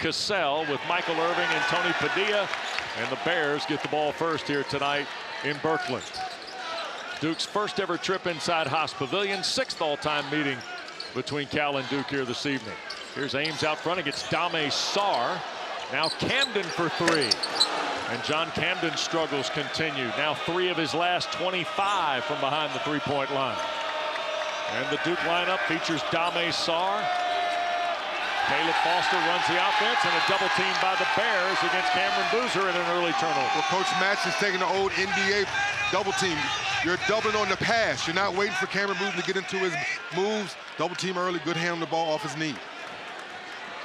Cassell with Michael Irving and Tony Padilla, and the Bears get the ball first here tonight in Berkeley. Duke's first ever trip inside Haas Pavilion, 6th all-time meeting between Cal and Duke here this evening. Here's Ames out front against Dame Sarr. Now Camden for 3. And John Camden's struggles continue. Now 3 of his last 25 from behind the three-point line. And the Duke lineup features Dame Sarr. Caleb Foster runs the offense, and a double team by the Bears against Cameron Boozer in an early turnover. Well, Coach Matz is taking the old NBA double team. You're doubling on the pass. You're not waiting for Cameron Boozer to get into his moves. Double team early, good hand on the ball off his knee.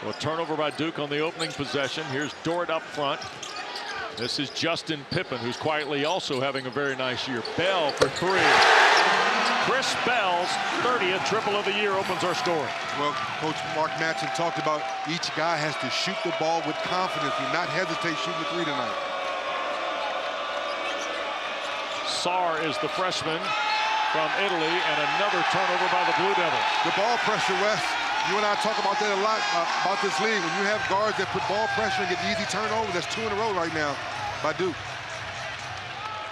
So a turnover by Duke on the opening possession. Here's Dort up front. This is Justin Pippen, who's quietly also having a very nice year. Bell for 3. Chris Bell's 30th triple of the year opens our story. Well, Coach Mark Matson talked about each guy has to shoot the ball with confidence. Do not hesitate shooting the 3 tonight. Sarr is the freshman from Italy, and another turnover by the Blue Devils. The ball pressure, Wes. You and I talk about that a lot about this league. When you have guards that put ball pressure and get easy turnovers, that's 2 in a row right now by Duke.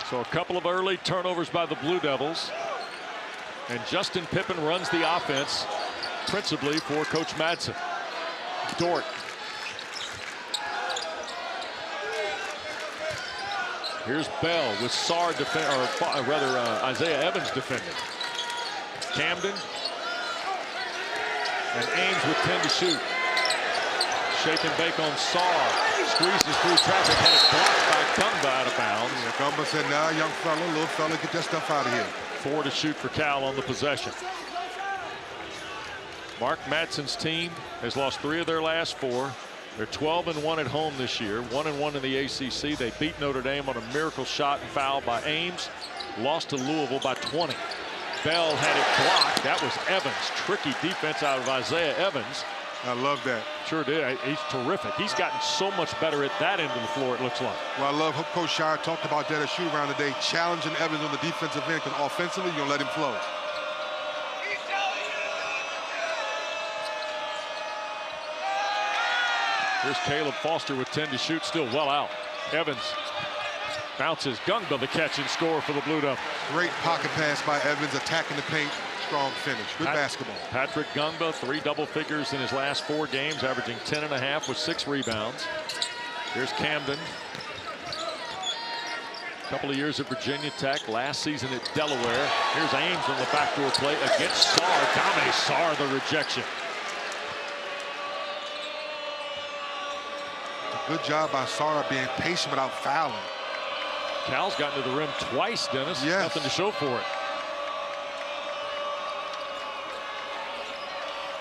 So a couple of early turnovers by the Blue Devils. And Justin Pippen runs the offense principally for Coach Madsen. Dort. Here's Bell with Sarr Isaiah Evans defending. Camden. And Ames with 10 to shoot. Shake and bake on Sarr. Squeezes through traffic, had it blocked by Gumba out of bounds. Yeah, Gumba said, "Nah, young fella, little fella, get that stuff out of here." 4 to shoot for Cal on the possession. Mark Matson's team has lost 3 of their last 4. They're 12-1 at home this year, 1-1 in the ACC. They beat Notre Dame on a miracle shot and foul by Ames. Lost to Louisville by 20. Bell had it blocked. That was Evans. Tricky defense out of Isaiah Evans. I love that. Sure did. He's terrific. He's gotten so much better at that end of the floor, it looks like. Well, I love how Coach Shire talked about that at shoot around today, challenging Evans on the defensive end, because offensively, you're going to let him flow. Here's Caleb Foster with 10 to shoot, still well out. Evans bounces. Gungba the catch and score for the Blue Devils. Great pocket pass by Evans, attacking the paint. Strong finish. Good basketball. Patrick Gungba, 3 double figures in his last 4 games, averaging 10.5 with 6 rebounds. Here's Camden. A couple of years at Virginia Tech, last season at Delaware. Here's Ames on the backdoor play against Sarr. Dame Sarr, the rejection. Good job by Sarr being patient without fouling. Cal's gotten to the rim twice, Dennis. Yes. Nothing to show for it.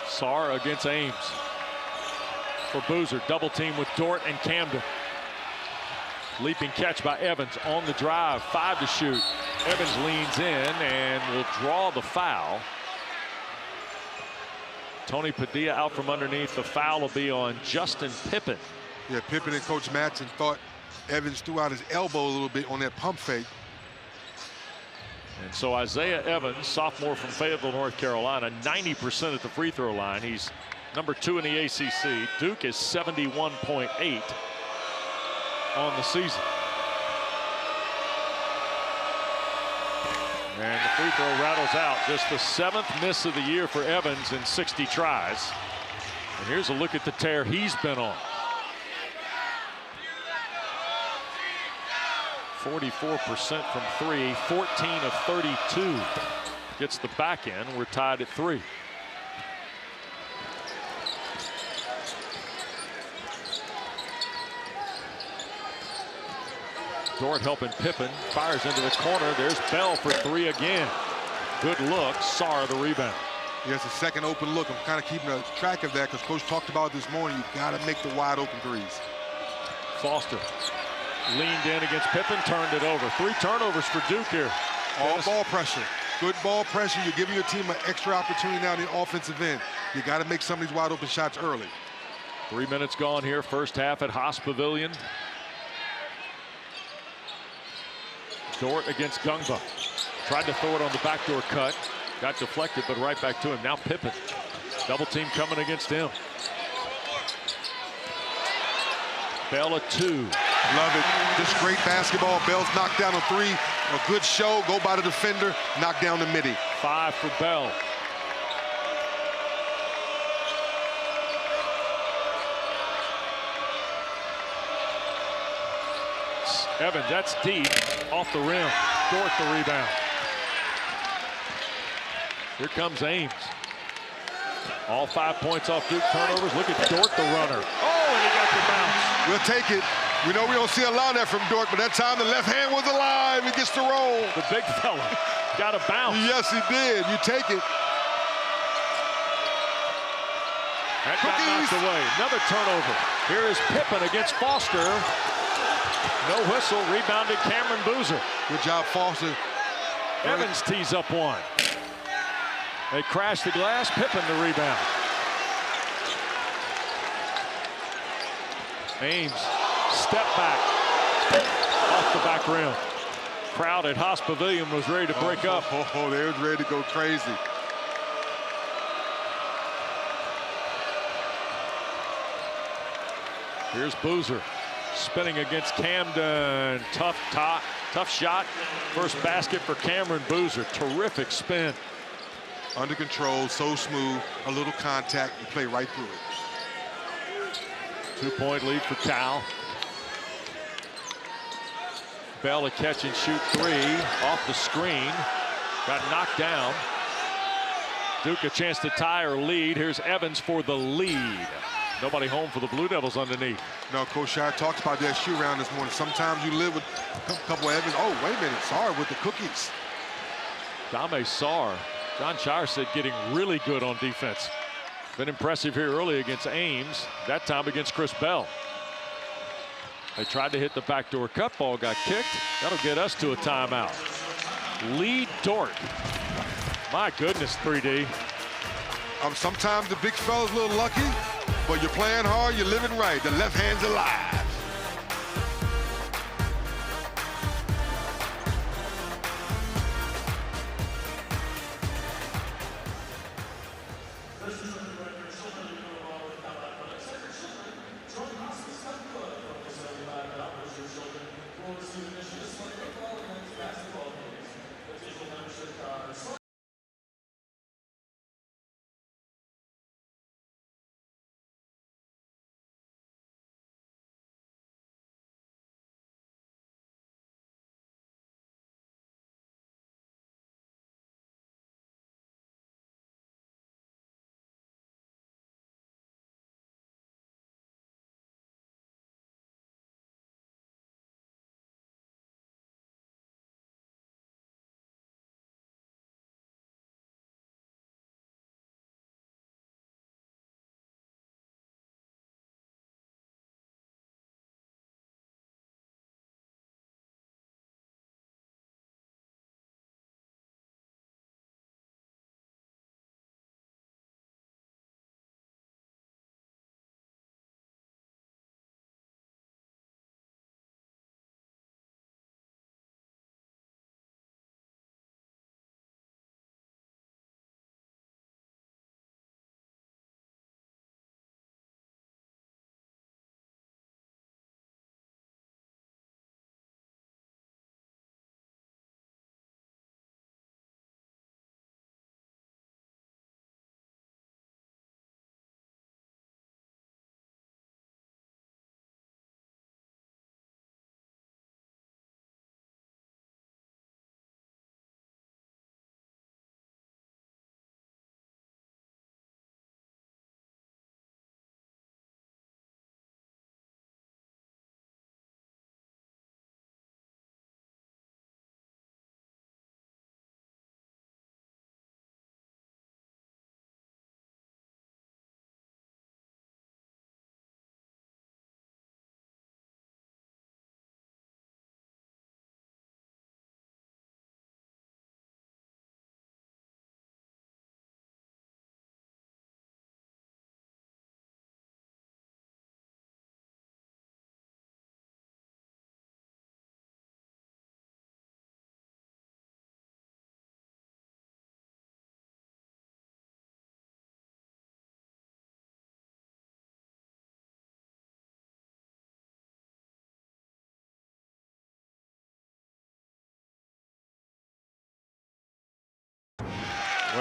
Sarr against Ames. For Boozer, double team with Dort and Camden. Leaping catch by Evans on the drive, 5 to shoot. Evans leans in and will draw the foul. Tony Padilla out from underneath. The foul will be on Justin Pippen. Yeah, Pippen and Coach Matson thought Evans threw out his elbow a little bit on that pump fake. And so Isaiah Evans, sophomore from Fayetteville, North Carolina, 90% at the free throw line. He's number 2 in the ACC. Duke is 71.8 on the season. And the free throw rattles out. Just the 7th miss of the year for Evans in 60 tries. And here's a look at the tear he's been on. 44% from 3, 14 of 32. Gets the back end. We're tied at 3. Dort helping Pippen. Fires into the corner. There's Bell for 3 again. Good look. Sarr the rebound. Yes, a second open look. I'm kind of keeping a track of that because Coach talked about this morning. You've got to make the wide open threes. Foster leaned in against Pippen, turned it over. 3 turnovers for Duke here. All ball pressure. Good ball pressure. You're giving your team an extra opportunity now in the offensive end. You got to make some of these wide open shots early. 3 minutes gone here, first half at Haas Pavilion. Dort against Gungba. Tried to throw it on the backdoor cut. Got deflected, but right back to him. Now Pippen. Double team coming against him. Bell at 2. Love it. Just great basketball. Bell's knocked down a 3. A good show. Go by the defender. Knock down the midi. 5 for Bell. Evans, that's deep. Off the rim. Dort the rebound. Here comes Ames. All 5 points off Duke turnovers. Look at Dort, the runner. Oh, and he got the bounce. We'll take it. We know we don't see a lot of that from Dort, but that time the left hand was alive. He gets to roll. The big fella got a bounce. Yes, he did. You take it. That got knocked away. Another turnover. Here is Pippen against Foster. No whistle. Rebounded Cameron Boozer. Good job, Foster. Evans tees up one. They crash the glass. Pippen the rebound. Ames, step back. Off the back rim. Crowd at Haas Pavilion was ready to break up. They was ready to go crazy. Here's Boozer spinning against Camden. Tough shot. First basket for Cameron Boozer. Terrific spin. Under control, so smooth. A little contact, you play right through it. 2-point lead for Cal. Bell a catch and shoot 3 off the screen. Got knocked down. Duke a chance to tie or lead. Here's Evans for the lead. Nobody home for the Blue Devils underneath. No, Coach Shire talks about that shoe round this morning. Sometimes you live with a couple of Evans. Oh, wait a minute. Sorry, with the cookies. Dame Sarr. John Shire said getting really good on defense. Been impressive here early against Ames. That time against Chris Bell. They tried to hit the backdoor cut. Ball got kicked. That'll get us to a timeout. Lead Dort. My goodness, 3D. Sometimes the big fella's a little lucky, but you're playing hard, you're living right. The left hand's alive.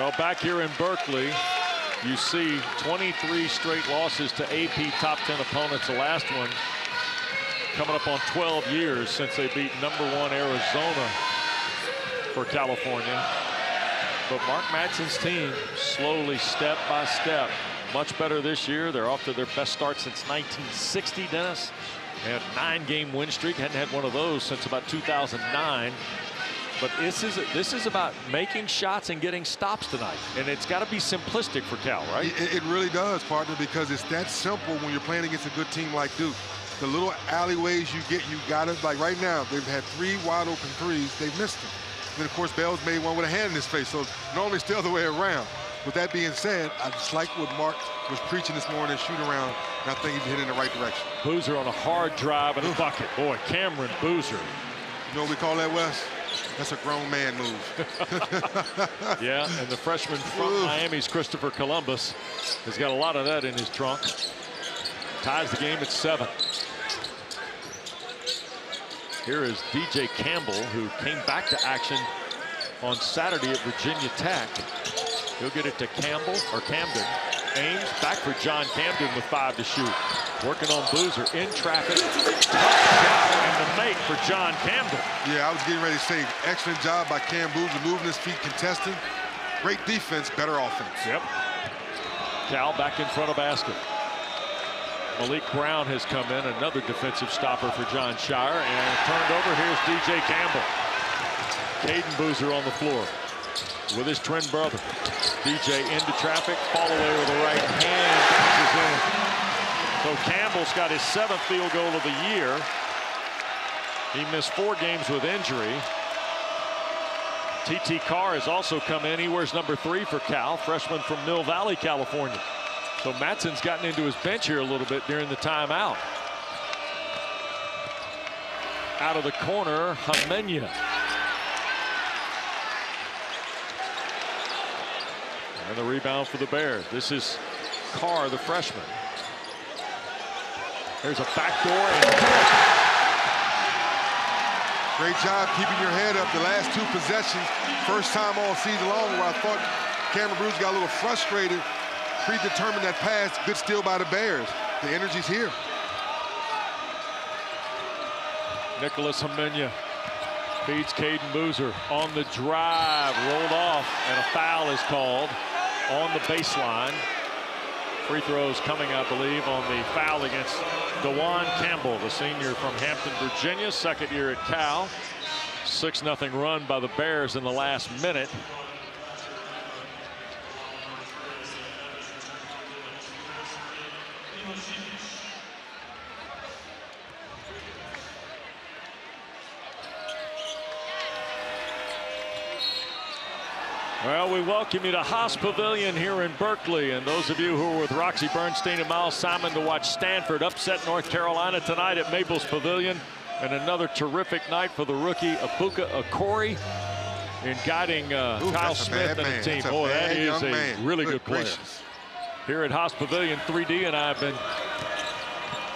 Well, back here in Berkeley, you see 23 straight losses to AP top 10 opponents. The last one coming up on 12 years since they beat #1 Arizona for California. But Mark Madsen's team slowly, step by step, much better this year. They're off to their best start since 1960, Dennis. They had a 9-game win streak. Hadn't had one of those since about 2009. But this is about making shots and getting stops tonight. And it's got to be simplistic for Cal, right? It really does, partner, because it's that simple when you're playing against a good team like Duke. The little alleyways you get, you got it. Like right now, they've had 3 wide open threes. They've missed them. And then, of course, Bell's made one with a hand in his face. So normally it's the other way around. With that being said, I just like what Mark was preaching this morning, shoot around, and I think he's heading in the right direction. Boozer on a hard drive and a bucket. Boy, Cameron Boozer. You know what we call that, Wes? That's a grown man move. Yeah, and the freshman from Miami's Christopher Columbus has got a lot of that in his trunk. Ties the game at 7. Here is DJ Campbell, who came back to action on Saturday at Virginia Tech. He'll get it to Campbell or Camden. Ames back for John Camden with 5 to shoot. Working on Boozer in traffic. Tough shot and the make for John Camden. Yeah, I was getting ready to say, excellent job by Cam Boozer, moving his feet, contesting. Great defense, better offense. Yep. Cal back in front of basket. Malik Brown has come in, another defensive stopper for John Shire, and turned over. Here's DJ Campbell. Caden Boozer on the floor with his twin brother. DJ into traffic, fall away with the right hand, bounces in. So Campbell's got his 7th field goal of the year. He missed 4 games with injury. T.T. Carr has also come in. He wears number 3 for Cal, freshman from Mill Valley, California. So Madsen's gotten into his bench here a little bit during the timeout. Out of the corner, Hamenya. And the rebound for the Bears. This is Carr, the freshman. There's a backdoor and great job keeping your head up the last 2 possessions. First time all season long where I thought Cameron Boozer got a little frustrated, predetermined that pass. Good steal by the Bears. The energy's here. Nicholas Hamenya feeds Caden Boozer on the drive, rolled off, and a foul is called on the baseline. Free throws coming, I believe, on the foul against DeJuan Campbell, the senior from Hampton, Virginia, 2nd year at Cal. 6-0 run by the Bears in the last minute. Well, we welcome you to Haas Pavilion here in Berkeley, and those of you who are with Roxy Bernstein and Miles Simon to watch Stanford upset North Carolina tonight at Maples Pavilion, and another terrific night for the rookie Abuka Okori in guiding Kyle Smith and the team. Boy, that is a really good player. Here at Haas Pavilion, 3D and I have been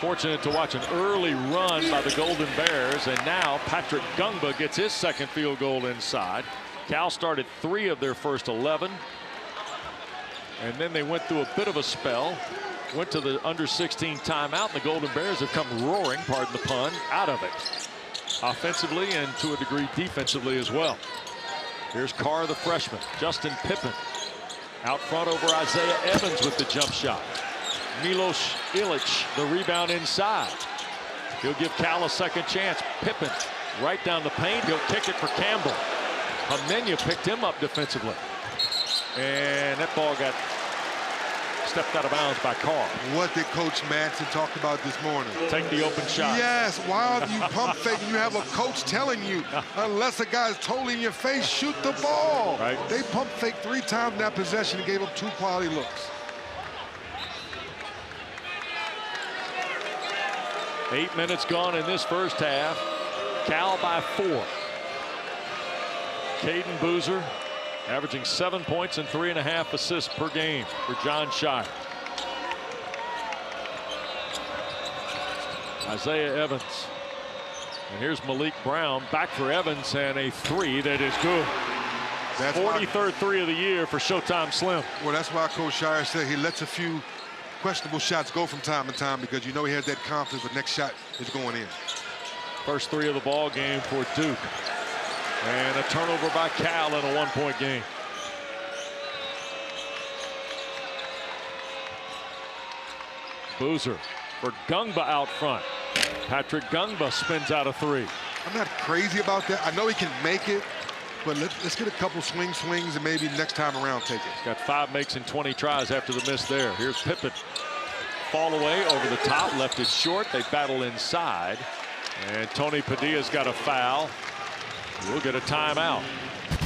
fortunate to watch an early run by the Golden Bears, and now Patrick Gungba gets his 2nd field goal inside. Cal started 3 of their first 11, and then they went through a bit of a spell, went to the under-16 timeout, and the Golden Bears have come roaring, pardon the pun, out of it, offensively and to a degree defensively as well. Here's Carr, the freshman. Justin Pippen out front over Isaiah Evans with the jump shot. Milos Ilic, the rebound inside. He'll give Cal a 2nd chance. Pippen right down the paint. He'll kick it for Campbell. Hamenya picked him up defensively. And that ball got stepped out of bounds by Carr. What did Coach Madsen talk about this morning? Take the open shot. Yes, why are you pump faking? You have a coach telling you, unless a guy's totally in your face, shoot the ball. Right. They pump faked 3 times in that possession and gave up 2 quality looks. 8 minutes gone in this first half. Cal by 4. Caden Boozer averaging 7 points and 3.5 assists per game for John Shire. Isaiah Evans. And here's Malik Brown back for Evans, and a 3 that is good. That's 43rd three of the year for Showtime Slim. Well, that's why Coach Shire said he lets a few questionable shots go from time to time because you know he has that confidence the next shot is going in. First three of the ball game for Duke. And a turnover by Cal in a one-point game. Boozer for Gungba out front. Patrick Gungba spins out a three. I'm not crazy about that. I know he can make it, but let's get a couple swings, and maybe next time around take it. Got 5 makes in 20 tries after the miss there. Here's Pippen. Fall away over the top, left it short. They battle inside. And Tony Padilla's got a foul. We'll get a timeout.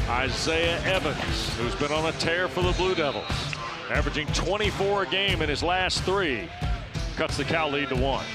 Isaiah Evans, who's been on a tear for the Blue Devils, averaging 24 a game in his last 3, cuts the Cal lead to 1.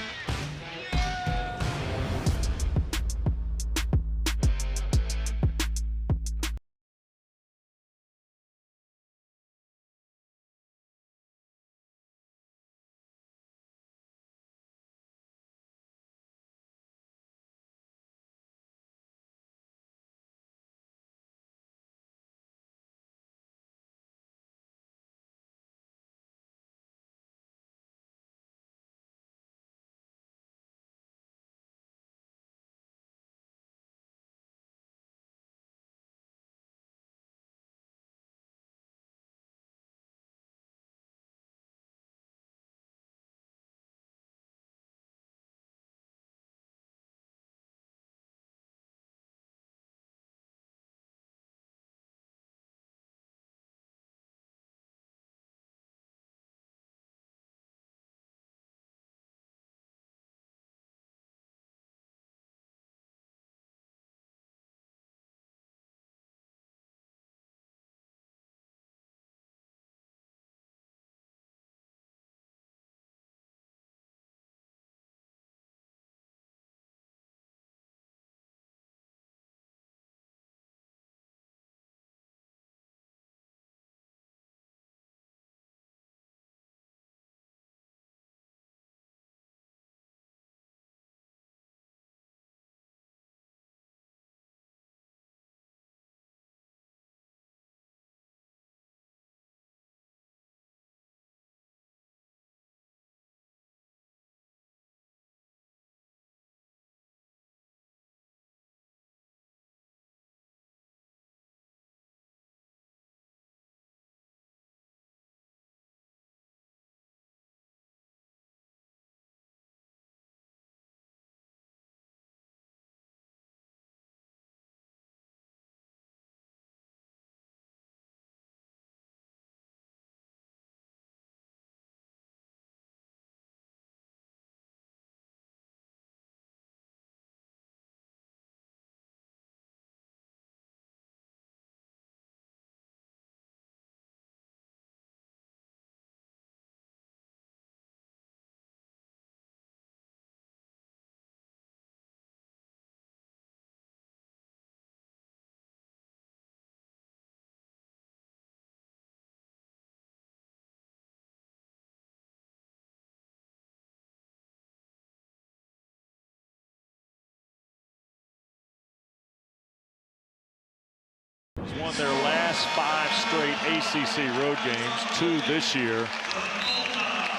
Won their last 5 straight ACC road games, 2 this year,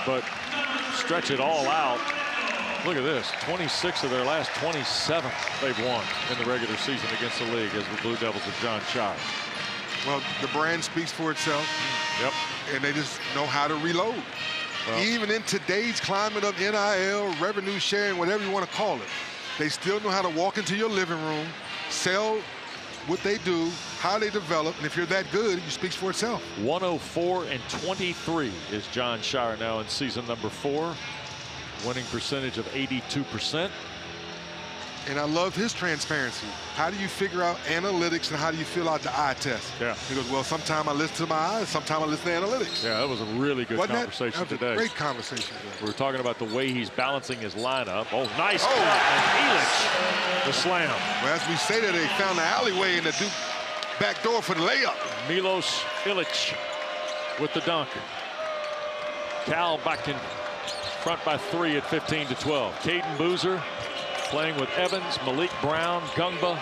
but stretch it all out. Look at this, 26 of their last 27 they've won in the regular season against the league as the Blue Devils of John Shire. Well, the brand speaks for itself. Yep. And they just know how to reload. Well, even in today's climate of NIL, revenue sharing, whatever you want to call it, they still know how to walk into your living room, sell what they do, how they develop, and if you're that good, it speaks for itself. 104-23 is John Shire now in season number 4. Winning percentage of 82%. And I love his transparency. How do you figure out analytics and how do you fill out the eye test? Yeah. He goes, well, sometimes I listen to my eyes, sometimes I listen to analytics. Yeah, that was a really good conversation that was today. A great conversation. We were talking about the way he's balancing his lineup. Oh, nice cut. And Elitch, the slam. Well, as we say that, they found the alleyway in the Duke back door for the layup. Milos Ilitch with the dunk. Cal back in front by 3 at 15-12. Caden Boozer playing with Evans, Malik Brown, Gungba,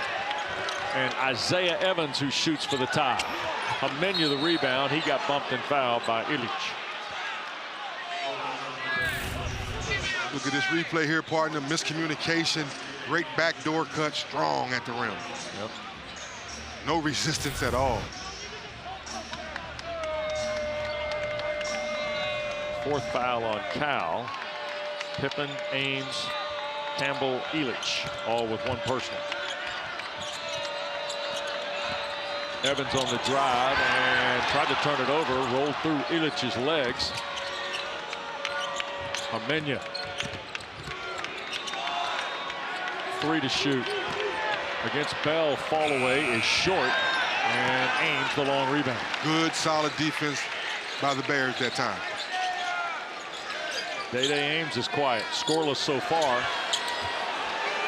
and Isaiah Evans, who shoots for the tie. Hamenya the rebound. He got bumped and fouled by Illich. Look at this replay here, partner. Miscommunication. Great backdoor cut, strong at the rim. Yep. No resistance at all. Fourth foul on Cal. Pippen, Ames, Campbell, Illich, all with one personal. Evans on the drive and tried to turn it over, rolled through Illich's legs. Hamenya. 3 to shoot. Against Bell, fall away is short, and Ames the long rebound. Good, solid defense by the Bears that time. Day-Day Ames is quiet, scoreless so far.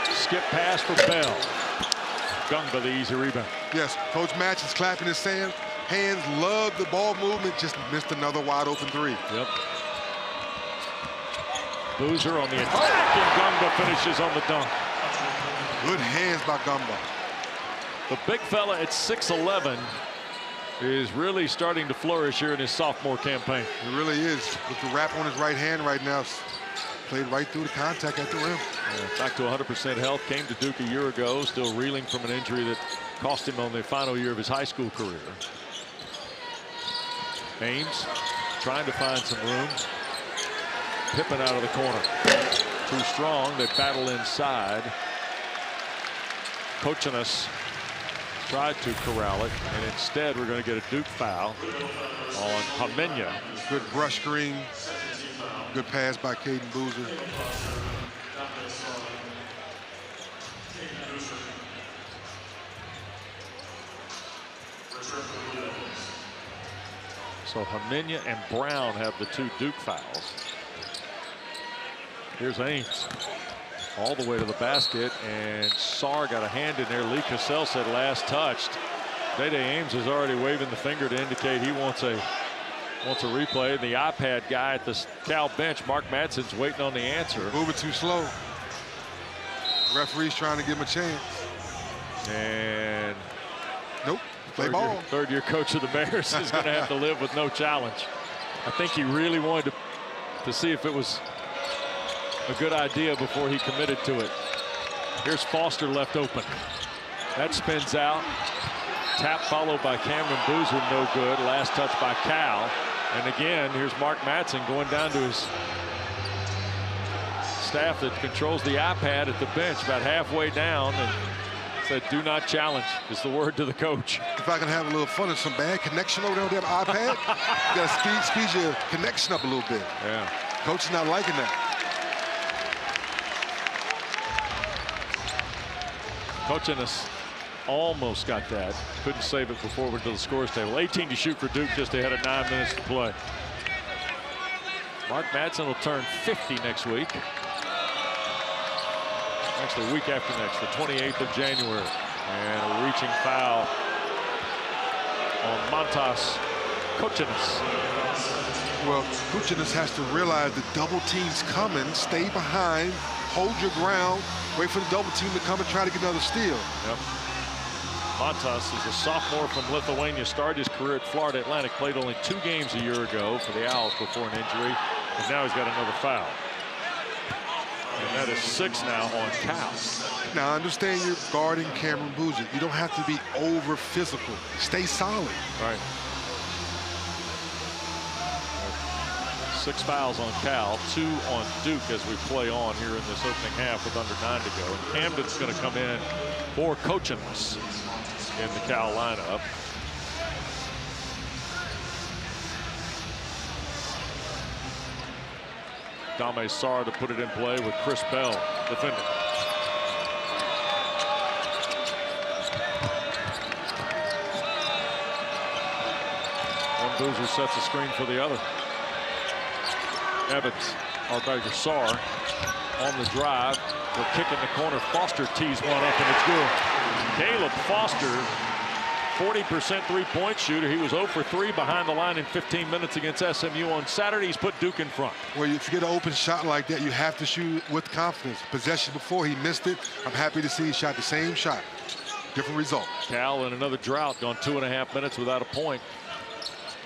Skip pass for Bell. Gungba the easy rebound. Yes, Coach Match is clapping his hands. Love the ball movement, just missed another wide open 3. Yep. Boozer on the attack, and Gungba finishes on the dunk. Good hands by Gumba. The big fella at 6'11" is really starting to flourish here in his sophomore campaign. He really is. With the wrap on his right hand right now, played right through the contact at the rim. Yeah, back to 100% health. Came to Duke a year ago, still reeling from an injury that cost him on the final year of his high school career. Ames trying to find some room. Pippen out of the corner. Too strong. They battle inside. Kochinas tried to corral it, and instead we're going to get a Duke foul on Hamenya. Good brush screen. Good pass by Caden Boozer. So Hamenya and Brown have the 2 Duke fouls. Here's Ames. All the way to the basket, and Sarr got a hand in there. Lee Cassell said last touched. Day-Day Ames is already waving the finger to indicate he wants a replay. The iPad guy at the Cal bench, Mark Madsen's waiting on the answer. Moving too slow. Referee's trying to give him a chance. And nope, play ball. Third-year coach of the Bears is going to have to live with no challenge. I think he really wanted to see if it was a good idea before he committed to it. Here's Foster left open. That spins out. Tap followed by Cameron Boozer, no good. Last touch by Cal. And again, here's Mark Madsen going down to his staff that controls the iPad at the bench, about halfway down, and said, "Do not challenge," is the word to the coach. If I can have a little fun and some bad connection over there on that iPad, you got to speed your connection up a little bit. Yeah. Coach is not liking that. Kochinas almost got that. Couldn't save it before we went to the scores table. 18 to shoot for Duke, just ahead of 9 minutes to play. Mark Madsen will turn 50 next week. Actually, a week after next, the 28th of January. And a reaching foul on Montas Kochinas. Well, Kochinas has to realize the double team's coming. Stay behind, hold your ground, wait for the double team to come and try to get another steal. Yep. Montas is a sophomore from Lithuania, started his career at Florida Atlantic, played only 2 games a year ago for the Owls before an injury, and now he's got another foul. And that is 6 now on Cal. Now, I understand you're guarding Cameron Boozer. You don't have to be over physical. Stay solid. All right. 6 fouls on Cal, 2 on Duke as we play on here in this opening half with under 9 to go. And Camden's going to come in for Kochinas in the Cal lineup. Dame Sarr to put it in play with Chris Bell defending. One Boozer sets a screen for the other. Evans, or better, Sarr on the drive. We're kicking the corner. Foster tees one up, and it's good. Caleb Foster, 40% three-point shooter. He was 0 for 3 behind the line in 15 minutes against SMU on Saturday. He's put Duke in front. Well, if you get an open shot like that, you have to shoot with confidence. Possession before, he missed it. I'm happy to see he shot the same shot. different result. Cal in another drought, gone 2.5 minutes without a point.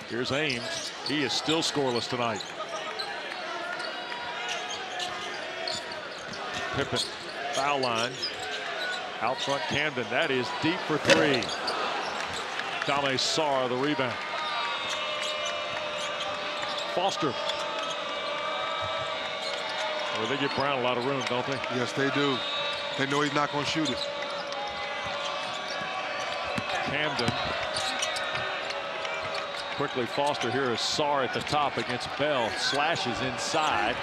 Here's Ames. He is still scoreless tonight. Pippen, foul line. Out front, Camden. That is deep for three. Dame Sarr, the rebound. Foster. Well, they give Brown a lot of room, don't they? Yes, they do. They know he's not going to shoot it. Camden. Quickly, Foster here is Sarr at the top against Bell. Slashes inside.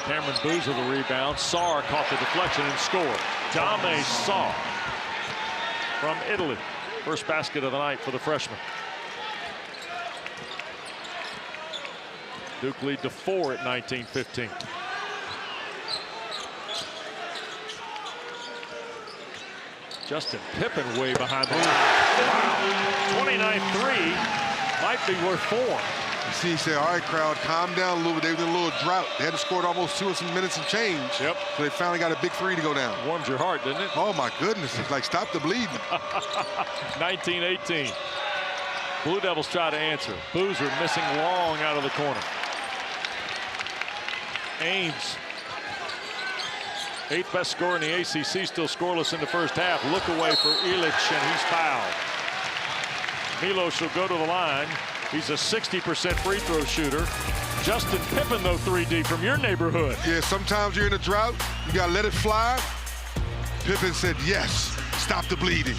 Cameron Boozer the rebound. Sarr caught the deflection and scored. Dame Sarr from Italy. First basket of the night for the freshman. Duke lead to 4 at 19-15. Justin Pippen way behind the line. Wow. 29-3 might be worth 4. You see, he said, all right, crowd, calm down a little bit. They were in a little drought. They had to score almost 2 minutes and change. Yep. So they finally got a big 3 to go down. Warmed your heart, didn't it? Oh, my goodness. It's like, stop the bleeding. 19-18. Blue Devils try to answer. Boozer missing long out of the corner. Ames, 8th best scorer in the ACC, still scoreless in the first half. Look away for Illich, and he's fouled. Milos will go to the line. He's a 60% free throw shooter. Justin Pippen, though, 3D from your neighborhood. Yeah, sometimes you're in a drought. You got to let it fly. Pippen said, yes, stop the bleeding.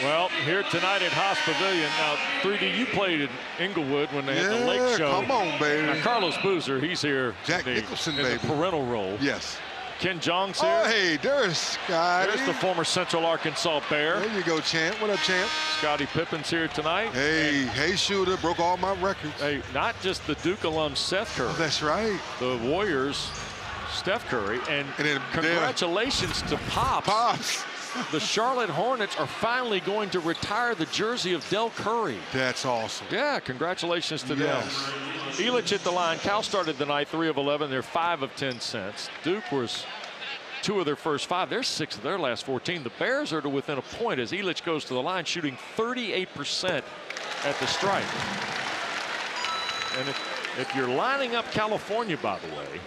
Well, here tonight at Haas Pavilion. Now, 3D, you played in Inglewood when they had the Lake Show. Come on, baby. Now, Carlos Boozer, he's here. Jack Nicholson, in baby. The parental role. Yes. Ken Jong's here. Oh, hey, there's Scotty. There's the former Central Arkansas Bear. There you go, champ. What up, champ? Scottie Pippen's here tonight. Hey, hey, shooter. Broke all my records. Hey, not just the Duke alum Seth Curry. Oh, that's right. The Warriors, Steph Curry. And then congratulations to Pops. Pops. The Charlotte Hornets are finally going to retire the jersey of Del Curry. That's awesome. Yeah, congratulations to them. Elich at the line. Cal started the night 3 of 11. They're 5 of 10 cents. Duke was 2 of their first 5. They're 6 of their last 14. The Bears are to within a point as Elich goes to the line, shooting 38% at the stripe. And if you're lining up California, by the way,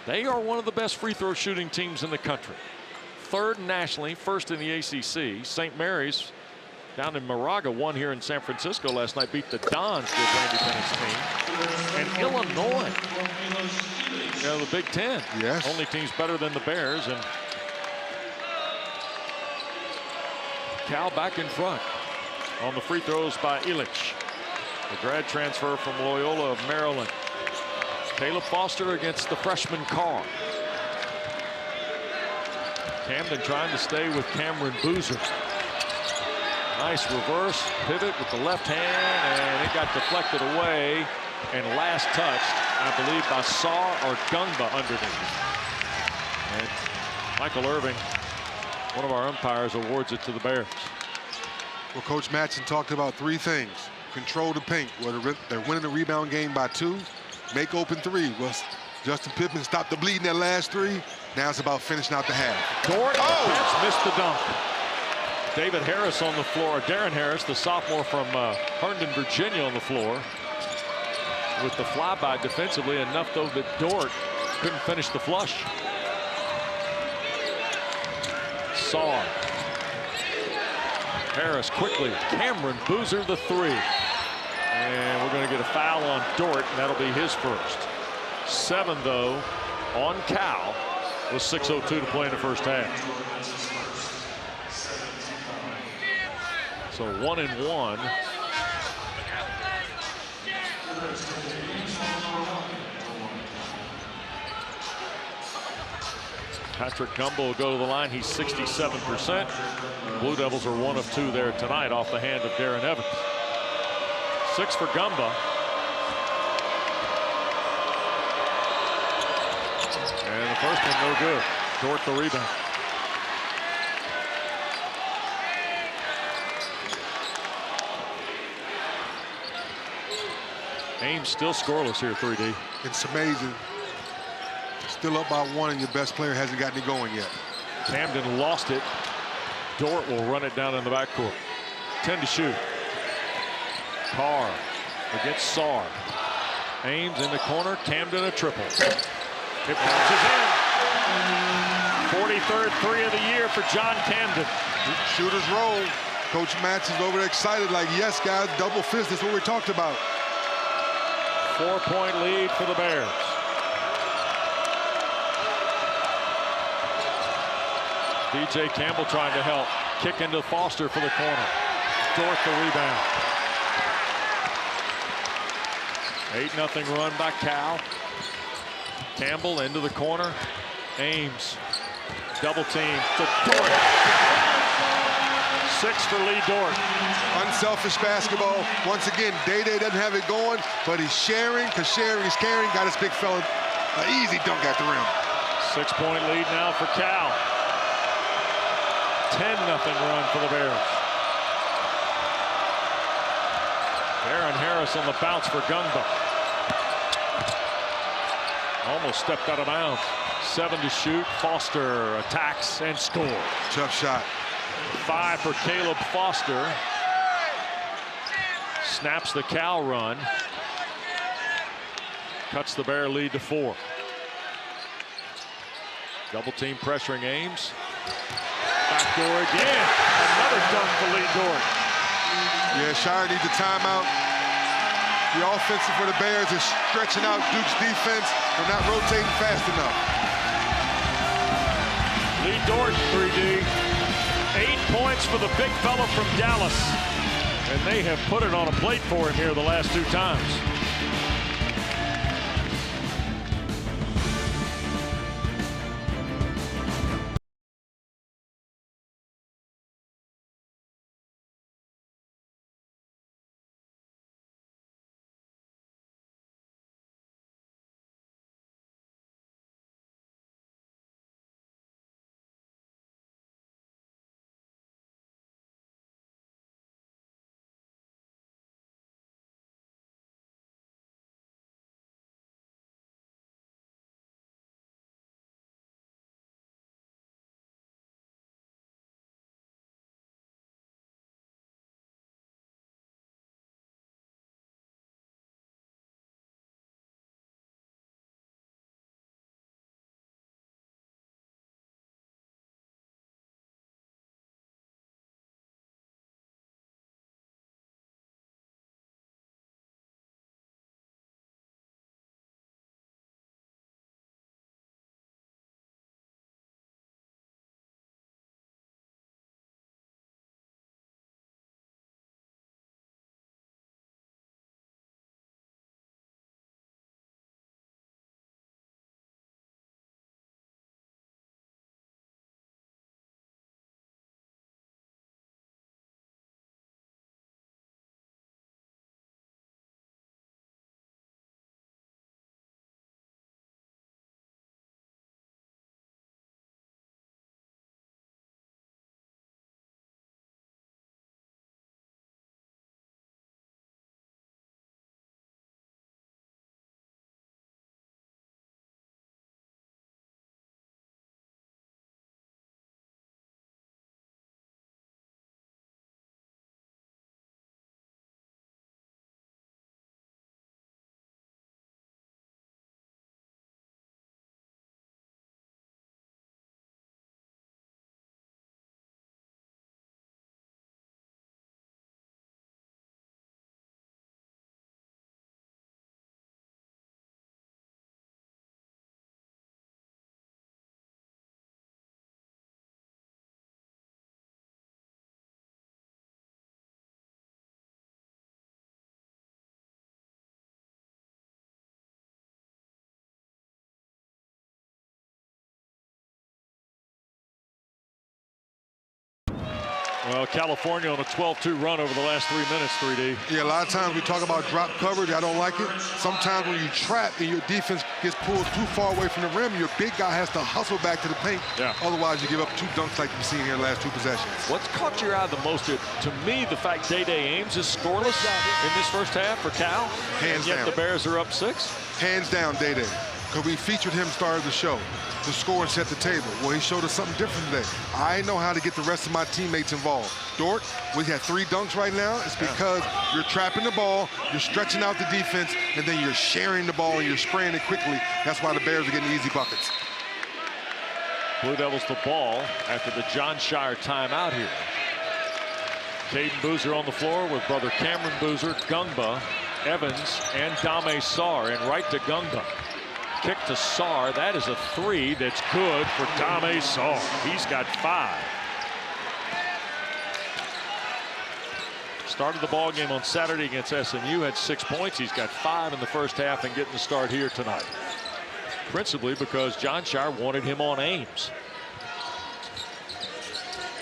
they are one of the best free throw shooting teams in the country. 3rd nationally, 1st in the ACC. St. Mary's down in Moraga won here in San Francisco last night, beat the Dons with Randy Bennett's team. And Illinois, you know, the Big Ten. Yes. Only team's better than the Bears. And Cal back in front on the free throws by Elich. The grad transfer from Loyola of Maryland. Caleb Foster against the freshman Carr. Camden trying to stay with Cameron Boozer. Nice reverse pivot with the left hand, and it got deflected away and last touched, I believe, by Saar or Gungba underneath. And Michael Irving, one of our umpires, awards it to the Bears. Well, Coach Matson talked about 3 things. Control the paint, whether they're winning the rebound game by 2, make open 3. Well, Justin Pippen stopped the bleeding that last 3. Now it's about finishing out the half. Dort missed the dunk. David Harris on the floor. Darren Harris, the sophomore from Herndon, Virginia, on the floor. With the flyby defensively, enough though that Dort couldn't finish the flush. Saar. Harris quickly. Cameron Boozer the 3. And we're going to get a foul on Dort, and that'll be his first. 7 though on Cal. With 6:02 to play in the first half. So 1-1. Patrick Gumbo will go to the line. He's 67%. Blue Devils are 1 of 2 there tonight off the hand of Darren Evans. 6 for Gumbo. And the first one no good. Dort the rebound. Ames still scoreless here, 3D. It's amazing. Still up by 1 and your best player hasn't gotten it going yet. Camden lost it. Dort will run it down in the backcourt. 10 to shoot. Carr against Saar. Ames in the corner. Camden a triple. It bounces in. 43rd 3 of the year for John Camden. Shooters roll. Coach Matson's over there excited like, yes, guys, double fist. That's what we talked about. 4-point lead for the Bears. DJ Campbell trying to help. Kick into Foster for the corner. Dort the rebound. 8-0 run by Cal. Campbell into the corner. Ames. Double team to Dort. 6 for Lee Dort. Unselfish basketball. Once again, Day-Day doesn't have it going, but he's sharing, because sharing is caring. Got his big fella an easy dunk at the rim. 6-point lead now for Cal. 10-0 run for the Bears. Darren Harris on the bounce for Gungba. Almost stepped out of bounds. 7 to shoot. Foster attacks and scores. Tough shot. 5 for Caleb Foster. Snaps the Cal run. Cuts the Bear lead to 4. Double team pressuring Ames. Backdoor again. Another dunk for Lee Dort. Yeah, Shire needs a timeout. The offensive for the Bears is stretching out Duke's defense. They're not rotating fast enough. Lee Dort, 3D. 8 points for the big fella from Dallas. And they have put it on a plate for him here the last 2 times. Well, California on a 12-2 run over the last 3 minutes, 3D. Yeah, a lot of times we talk about drop coverage. I don't like it. Sometimes when you trap and your defense gets pulled too far away from the rim, your big guy has to hustle back to the paint. Yeah. Otherwise, you give up 2 dunks like you've seen here in the last 2 possessions. What's caught your eye the most? To me, the fact Day-Day Ames is scoreless in this first half for Cal. Hands and yet down. the Bears are up 6. Hands down, Day-Day. Because we featured him start of the show to score and set the table. Well, he showed us something different today. I know how to get the rest of my teammates involved. Dort, we had 3 dunks right now. It's because you're trapping the ball, you're stretching out the defense, and then you're sharing the ball and you're spraying it quickly. That's why the Bears are getting easy buckets. Blue Devils the ball after the John Shire timeout here. Caden Boozer on the floor with brother Cameron Boozer, Gungba, Evans, and Dame Sarr, and right to Gungba. Kick to Sarr. That is a 3 that's good for Dame Sarr. He's got 5. Started the ball game on Saturday against SMU, had 6 points. He's got 5 in the first half and getting the start here tonight. Principally because John Shire wanted him on Ames.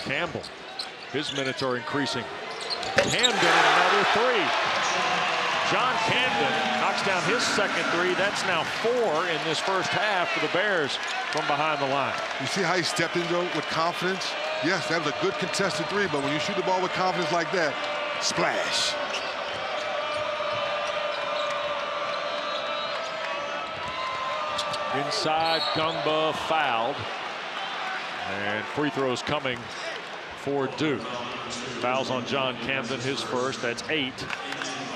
Campbell, his minutes are increasing. Camden, another 3. John Camden knocks down his second 3. That's now 4 in this first half for the Bears from behind the line. You see how he stepped in, though, with confidence? Yes, that was a good contested 3, but when you shoot the ball with confidence like that, splash. Inside, Gungba fouled. And free throws coming for Duke. Fouls on John Camden, his first. That's 8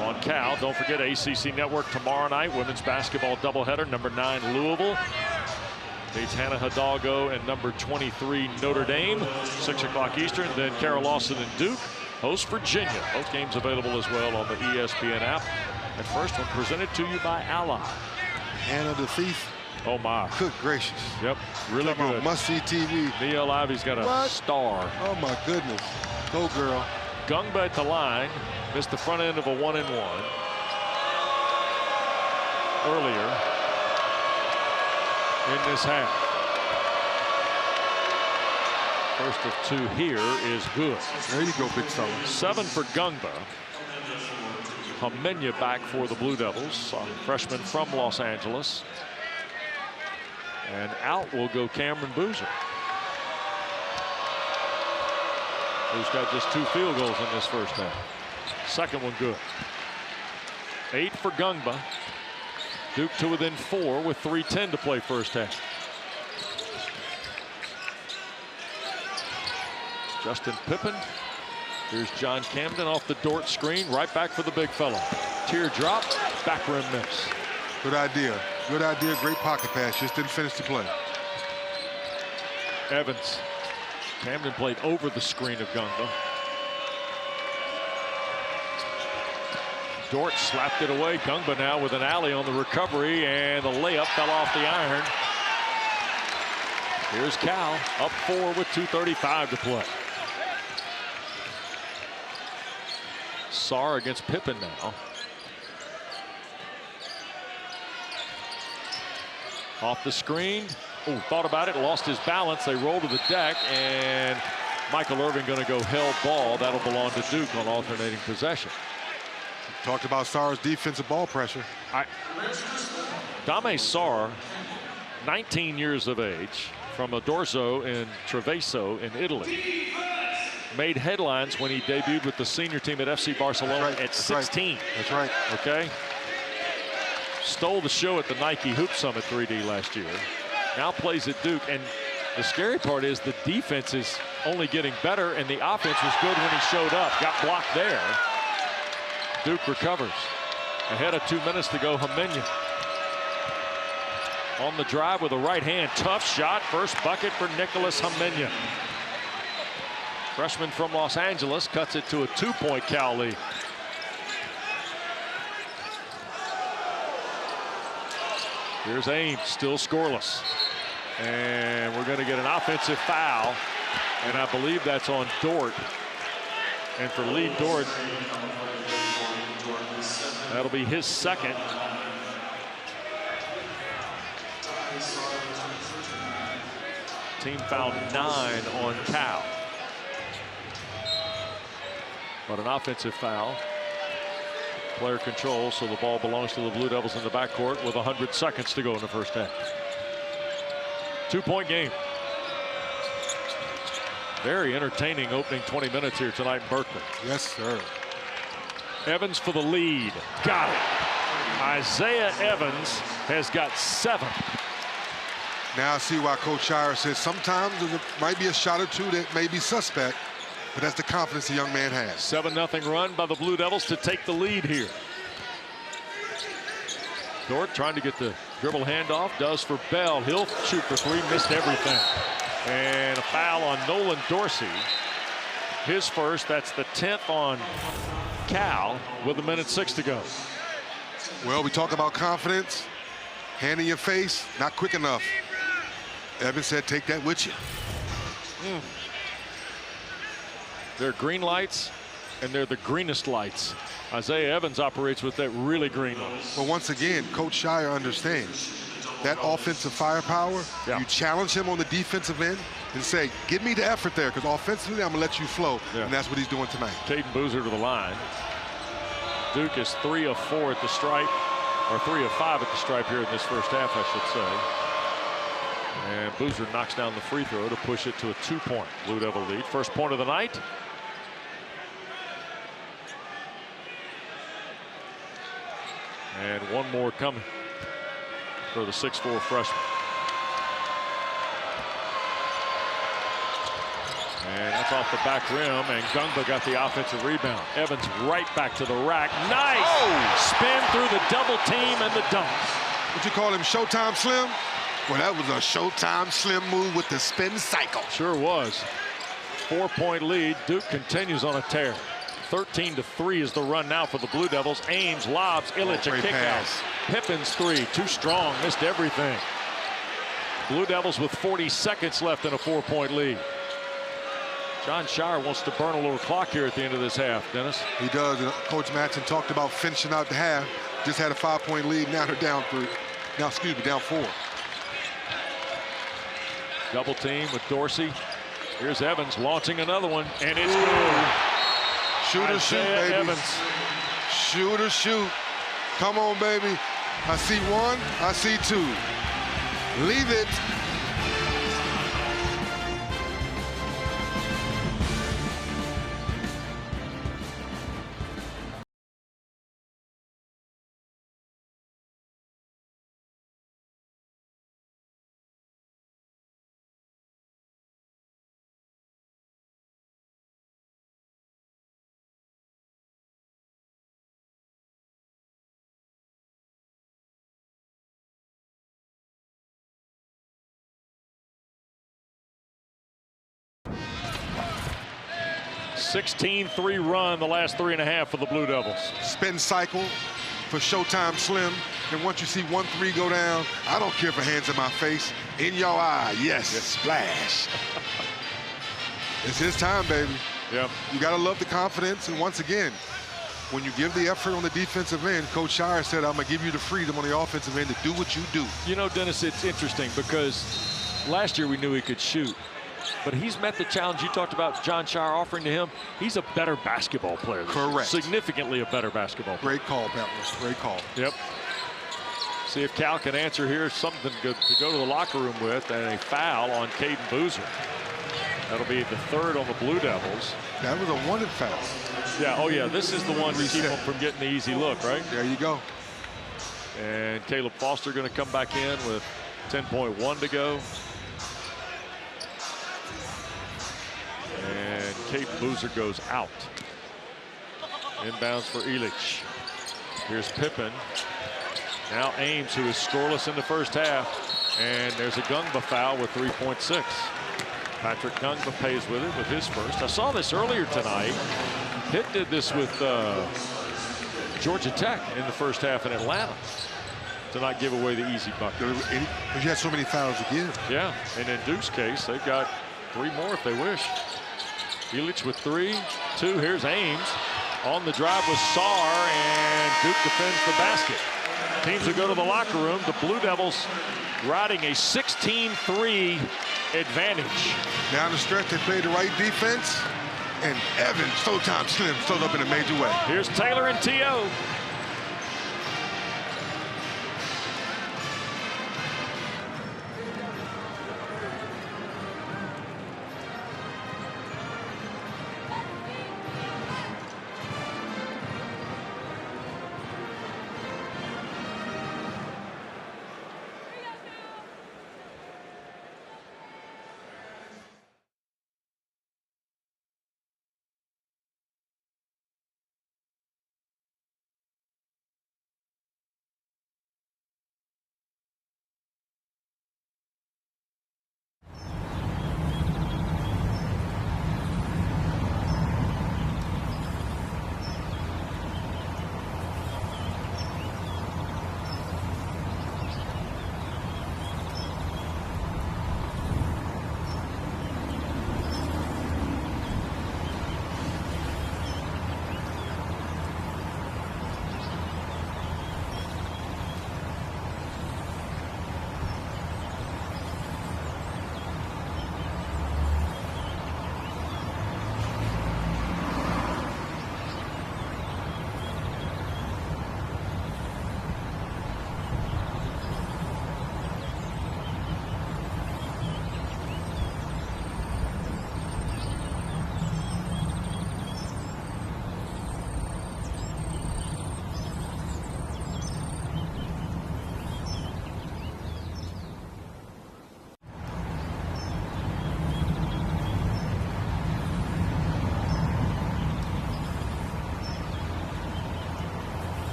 on Cal. Don't forget ACC Network tomorrow night. Women's basketball doubleheader. Number 9 Louisville beats Hannah Hidalgo and number 23 Notre Dame. 6 o'clock Eastern. Then Carol Lawson and Duke host Virginia. Both games available as well on the ESPN app. And first one presented to you by Ally. Hannah the Thief. Oh my. Good gracious. Yep, really good. Must-see TV. Nia Lively's got a star. Oh my goodness. Go girl. Gungba at the line. Missed the front end of a 1-and-1 earlier in this half. First of 2 here is good. There you go, big fella. 7 for Gungba. Hamenya back for the Blue Devils, freshman from Los Angeles. And out will go Cameron Boozer, who's got just 2 field goals in this first half. Second one good. 8 for Gungba. Duke to within 4 with 3:10 to play first half. Justin Pippen. Here's John Camden off the Dort screen. Right back for the big fella. Teardrop. Back rim miss. Good idea. Good idea. Great pocket pass. Just didn't finish the play. Evans. Camden played over the screen of Gungba. Dort slapped it away. Gungba now with an alley on the recovery, and the layup fell off the iron. Here's Cal up 4 with 2:35 to play. Sarr against Pippen now. Off the screen. Oh, thought about it, lost his balance. They roll to the deck, and Michael Irvin going to go held ball. That'll belong to Duke on alternating possession. Talked about Sarr's defensive ball pressure. Dame Sarr, 19 years of age, from Adorzo in Treviso in Italy. Made headlines when he debuted with the senior team at FC Barcelona at 16. That's right. Okay. Stole the show at the Nike Hoop Summit 3D last year. Now plays at Duke, and the scary part is the defense is only getting better, and the offense was good when he showed up. Got blocked there. Duke recovers. Ahead of 2 minutes to go, Hamenya. On the drive with a right hand. Tough shot. First bucket for Nicholas Hamenya. Freshman from Los Angeles cuts it to a 2-point Cal lead. Here's Ames, still scoreless. And we're going to get an offensive foul. And I believe that's on Dort. And for Lee Dort, that'll be his second. Team foul 9 on Cal. but an offensive foul. Player control, so the ball belongs to the Blue Devils in the backcourt with 100 seconds to go in the first half. 2-point game. Very entertaining opening 20 minutes here tonight in Berkeley. Yes, sir. Evans for the lead. Got it. Isaiah Evans has got 7. Now I see why Coach Shire says sometimes there might be a shot or two that may be suspect, but that's the confidence the young man has. 7-0 run by the Blue Devils to take the lead here. Dort trying to get the dribble handoff, does for Bell. He'll shoot for 3, missed everything. And a foul on Nolan Dorsey. His first, that's the 10th on Cal with 1:06 to go. Well, we talk about confidence. Hand in your face, not quick enough. Evans said, take that with you. They're green lights, and they're the greenest lights. Isaiah Evans operates with that really green one. But once again, Coach Shire understands that offensive firepower. Yeah. You challenge him on the defensive end and say, give me the effort there, because offensively, I'm going to let you flow. Yeah. And that's what he's doing tonight. Caden Boozer to the line. Duke is 3 of 4 at the stripe, or 3 of 5 at the stripe here in this first half, I should say. And Boozer knocks down the free throw to push it to a 2-point Blue Devil lead. First point of the night. And one more coming for the 6'4" freshman. And that's off the back rim, and Gungba got the offensive rebound. Evans right back to the rack. Nice! Oh! Spin through the double team and the dunk. What you call him, Showtime Slim? Well, that was a Showtime Slim move with the spin cycle. Sure was. 4-point lead. Duke continues on a tear. 13-3 is the run now for the Blue Devils. Ames lobs Illich a kick out. Pippin's 3, too strong, missed everything. Blue Devils with 40 seconds left in a 4-point lead. John Shire wants to burn a little clock here at the end of this half, Dennis. He does. And Coach Matson talked about finishing out the half. Just had a 5-point lead. Now they're down 3. Now, excuse me, down 4. Double team with Dorsey. Here's Evans launching another one, and it's good. Shoot or shoot, baby. Evans. Shoot or shoot. Come on, baby. I see 1, I see 2. Leave it. $16-3 run the last 3.5 for the Blue Devils. Spin cycle for Showtime Slim. And once you see 1-3 go down, I don't care if a hand's in my face. In your eye, yes, splash. It's his time, baby. Yep. You got to love the confidence. And once again, when you give the effort on the defensive end, Coach Shire said, I'm going to give you the freedom on the offensive end to do what you do. You know, Dennis, it's interesting because last year we knew he could shoot. But he's met the challenge you talked about John Shire offering to him. He's a better basketball player. Correct. Significantly a better basketball player. Great call, Bentley. Great call. Yep. See if Cal can answer here. Something good to go to the locker room with, and a foul on Caden Boozer. That'll be the 3rd on the Blue Devils. That was a wanted foul. Yeah, oh yeah, this is the one to keep them from getting the easy look, right? There you go. And Caleb Foster going to come back in with 10.1 to go. And Caden Boozer goes out. Inbounds for Illich. Here's Pippin. Now Ames, who is scoreless in the first half. And there's a Gungba foul with 3.6. Patrick Gungba pays with it with his first. I saw this earlier tonight. Pitt did this with Georgia Tech in the first half in Atlanta to not give away the easy bucket. Because you had so many fouls to give. Yeah, and in Duke's case, they've got 3 more if they wish. Illich with 3, 2. Here's Ames on the drive with Sarr, and Duke defends the basket. Teams will go to the locker room. The Blue Devils riding a 16-3 advantage. Down the stretch, they played the right defense. And Evan Showtime Slim showed up in a major way. Here's Taylor and T.O.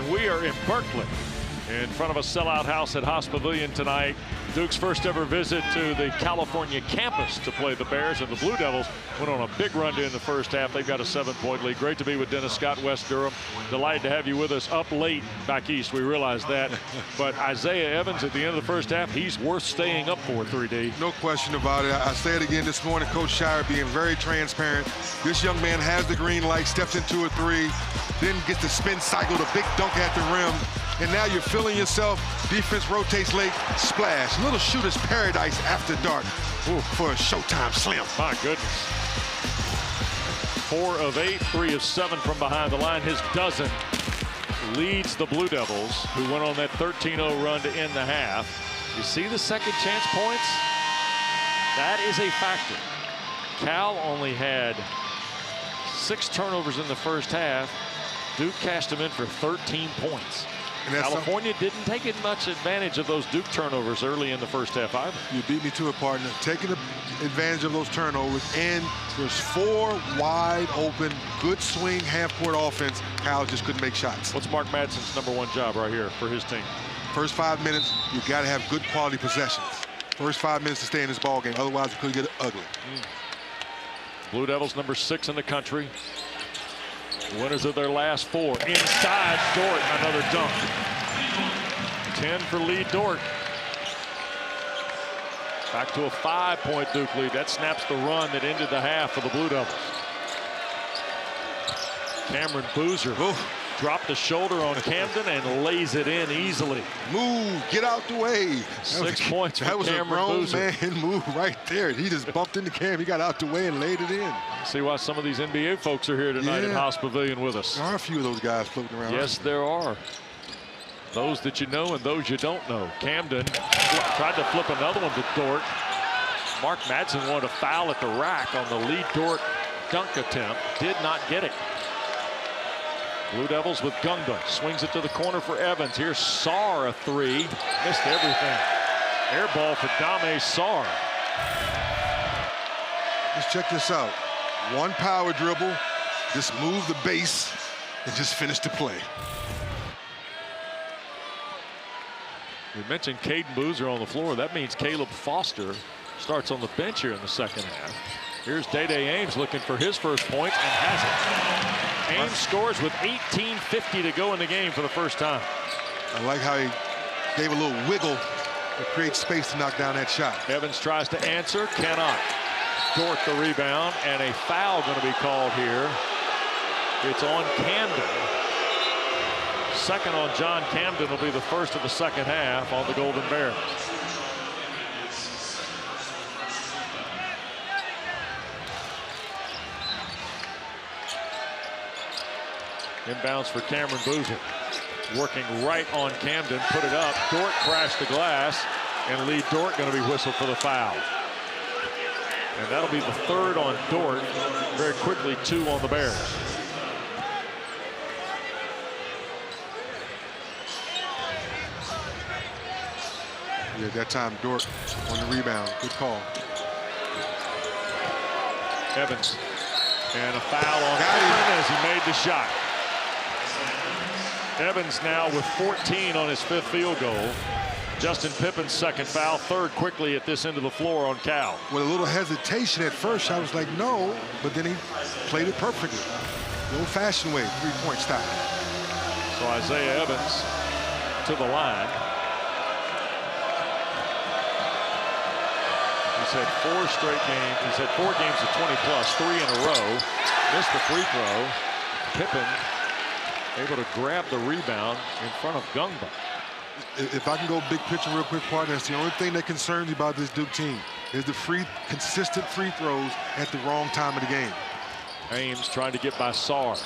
and we are in Berkeley in front of a sellout house at Haas Pavilion tonight. Duke's first ever visit to the California campus to play the Bears, and the Blue Devils went on a big run in the first half. They've got a 7-point lead. Great to be with Dennis Scott, West Durham. Delighted to have you with us up late back east. We realize that. But Isaiah Evans at the end of the first half, he's worth staying up for, 3D. No question about it. I say it again this morning, Coach Shire being very transparent. This young man has the green light, steps into a three, then gets the spin cycle, the big dunk at the rim. And now you're feeling yourself. Defense rotates late, splash. Little shooter's paradise after dark. Ooh, for a Showtime slam. My goodness. 4 of 8, 3 of 7 from behind the line. His dozen leads the Blue Devils, who went on that 13-0 run to end the half. You see the second chance points? That is a factor. Cal only had 6 turnovers in the first half. Duke cashed them in for 13 points. California didn't take much advantage of those Duke turnovers early in the first half either. You beat me to it, partner. Taking advantage of those turnovers, and there's 4 wide open, good swing, half-court offense. Cal just couldn't make shots. What's Mark Madsen's #1 job right here for his team? First 5 minutes, you got to have good quality possessions. First 5 minutes to stay in this ball game. Otherwise, it could get ugly. Blue Devils #6 in the country. Winners of their last 4. Inside, Dort, another dunk. 10 for Lee Dort. Back to a 5-point Duke lead. That snaps the run that ended the half for the Blue Devils. Cameron Boozer dropped the shoulder on Camden and lays it in easily. Move, get out the way. 6 points for Cameron Boozer. That was a grown man move right there. He just bumped into Cam. He got out the way and laid it in. See why some of these NBA folks are here tonight at Haas Pavilion with us. There are a few of those guys floating around. Yes, there are. Those that you know and those you don't know. Camden tried to flip another one to Dort. Mark Madsen wanted a foul at the rack on the Lee Dort dunk attempt. Did not get it. Blue Devils with Gungba. Swings it to the corner for Evans. Here's Sarr, a 3. Missed everything. Air ball for Dame Sarr. Let's check this out. 1 power dribble. Just move the base and just finish the play. We mentioned Caden Boozer on the floor. That means Caleb Foster starts on the bench here in the second half. Here's Day-Day Ames looking for his first point and has it. Ames scores with 18:50 to go in the game for the first time. I like how he gave a little wiggle to create space to knock down that shot. Evans tries to answer, cannot. Dort the rebound, and a foul going to be called here. It's on Camden. Second on John Camden will be the first of the second half on the Golden Bears. Inbounds for Cameron Boozer. Working right on Camden, put it up. Dort crashed the glass, and Lee Dort going to be whistled for the foul. And that'll be the 3rd on Dort. Very quickly, 2 on the Bears. Yeah, that time Dort on the rebound. Good call. Evans. And a foul on Pippen as he made the shot. Evans now with 14 on his 5th field goal. Justin Pippen's 2nd foul, 3rd quickly at this end of the floor on Cal. With a little hesitation at first, I was like, no, but then he played it perfectly. The old-fashioned way, 3-point style. So Isaiah Evans to the line. He's had 4 straight games. He's had 4 games of 20-plus, 3 in a row. Missed the free throw. Pippen able to grab the rebound in front of Gungba. If I can go big picture real quick, partner, that's the only thing that concerns me about this Duke team is the consistent free throws at the wrong time of the game. Ames trying to get by Sarr.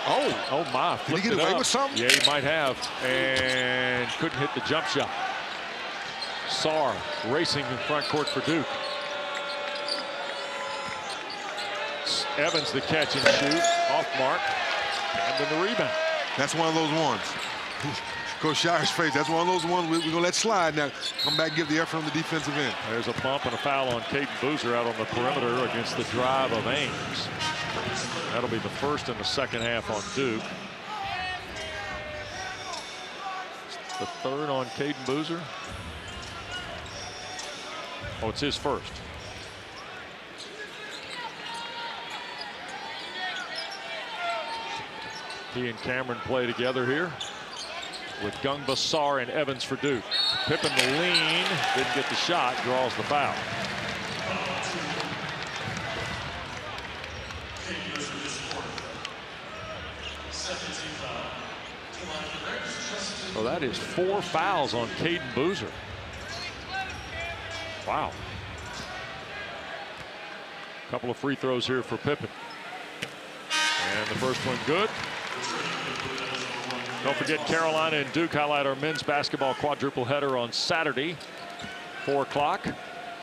Oh my. Did he get away with something? Yeah, he might have. And couldn't hit the jump shot. Sarr racing in front court for Duke. Evans the catch and shoot. Off mark. And then the rebound. That's one of those ones. Coach Shire's face, that's one of those ones we're going to let slide now. Come back and give the effort on the defensive end. There's a bump and a foul on Caden Boozer out on the perimeter against the drive of Ames. That'll be the first in the second half on Duke. The third on Caden Boozer. Oh, it's his first. He and Cameron play together here with Gungba, Sarr, and Evans for Duke. Pippen the lean, didn't get the shot, draws the foul. So that is 4 fouls on Caden Boozer. Wow. Couple of free throws here for Pippen. And the first one good. Don't forget Carolina and Duke highlight our men's basketball quadruple header on Saturday, 4 o'clock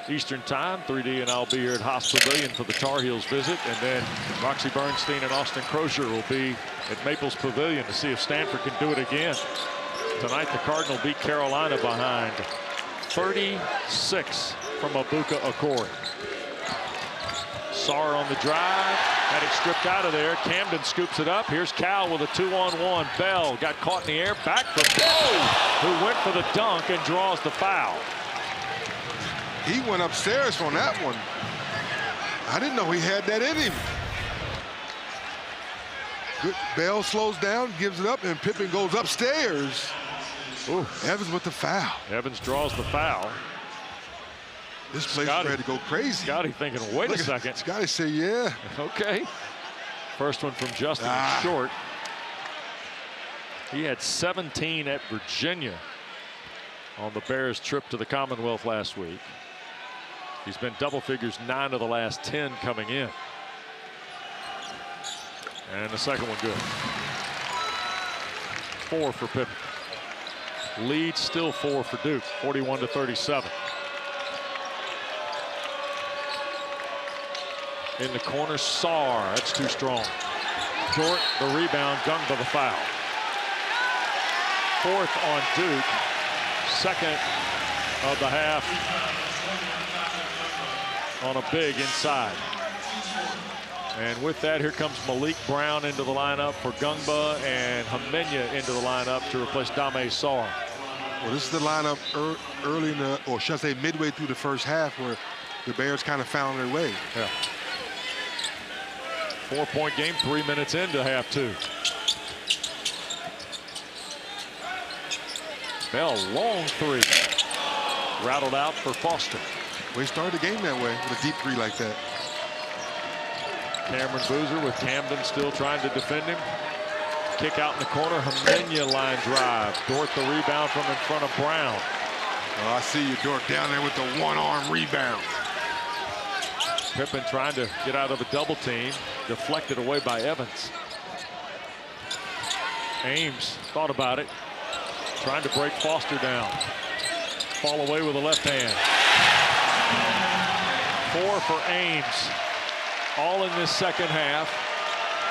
Eastern time. 3D and I'll be here at Haas Pavilion for the Tar Heels visit. And then Roxy Bernstein and Austin Crozier will be at Maples Pavilion to see if Stanford can do it again. Tonight, the Cardinal beat Carolina behind 36 from Abuka Okori. Sarr on the drive, had it stripped out of there. Camden scoops it up. Here's Cal with a 2-on-1. Bell got caught in the air. Back for Pippen, who went for the dunk and draws the foul. He went upstairs on that one. I didn't know he had that in him. Good. Bell slows down, gives it up, and Pippen goes upstairs. Ooh. Evans with the foul. Evans draws the foul. This place is ready to go crazy. Scotty thinking, wait a second. Scotty said, yeah. Okay. First one from Justin Short. He had 17 at Virginia on the Bears' trip to the Commonwealth last week. He's been double figures 9 of the last 10 coming in. And the second one good. 4 for Pippen. Lead still 4 for Duke, 41-37. In the corner, Sarr, that's too strong. Dort, the rebound, Gungba the foul. 4th on Duke, 2nd of the half on a big inside. And with that, here comes Malik Brown into the lineup for Gungba and Hamenya into the lineup to replace Dame Sarr. Well, this is the lineup early in the, or should I say midway through the first half, where the Bears kind of found their way. Yeah. 4-point game, 3 minutes into half 2. Bell, long 3. Rattled out for Foster. Well, he started the game that way, with a deep 3 like that. Cameron Boozer with Camden still trying to defend him. Kick out in the corner, Hamenya line drive. Dort the rebound from in front of Brown. Oh, I see you, Dort, down there with the one-arm rebound. Pippen trying to get out of a double team, deflected away by Evans. Ames thought about it, trying to break Foster down. Fall away with the left hand. 4 for Ames. All in this second half.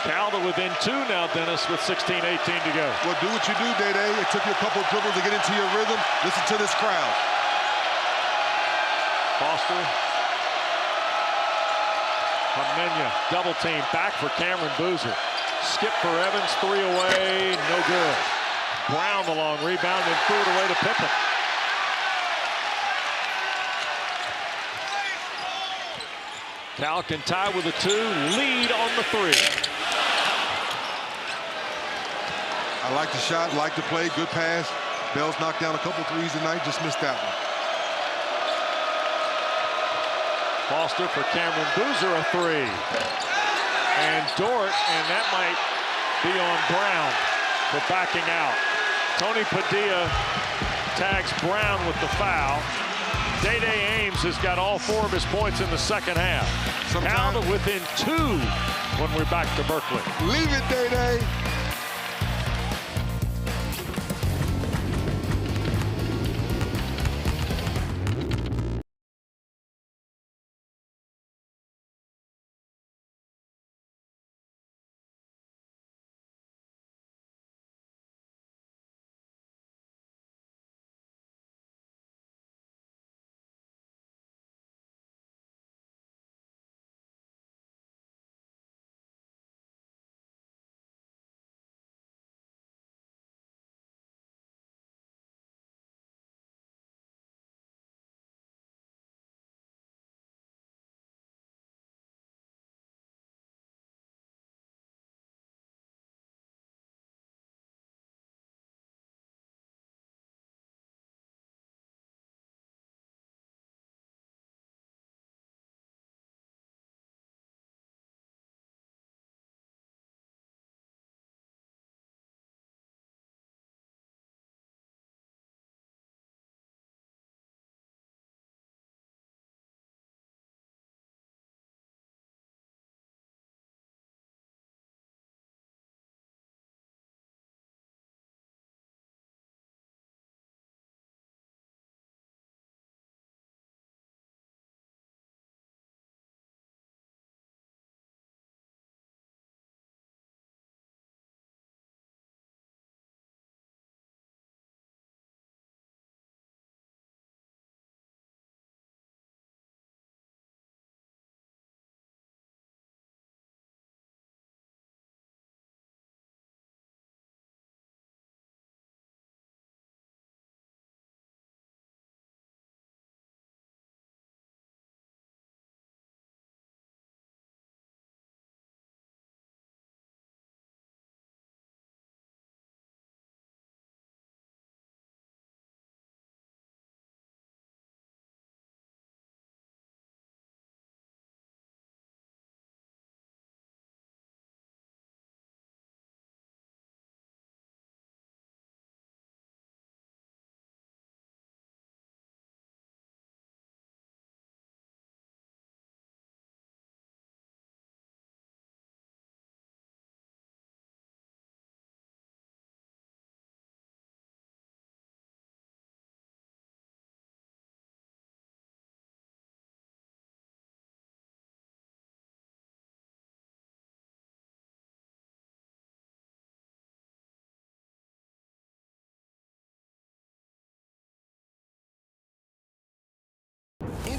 Cal to within 2 now, Dennis, with 16-18 to go. Well, do what you do, Day-Day. It took you a couple of dribbles to get into your rhythm. Listen to this crowd. Foster. Hamenya, double team, back for Cameron Boozer. Skip for Evans, 3 away, no good. Brown the long rebound and threw it away to Pippen. Cal can tie with a 2, lead on the 3. I like the shot, like the play, good pass. Bell's knocked down a couple threes tonight, just missed that one. Foster for Cameron Boozer, a 3. And Dort, and that might be on Brown for backing out. Tony Padilla tags Brown with the foul. Day-Day Ames has got all 4 of his points in the second half. Cal to within 2 when we're back to Berkeley. Leave it, Day-Day.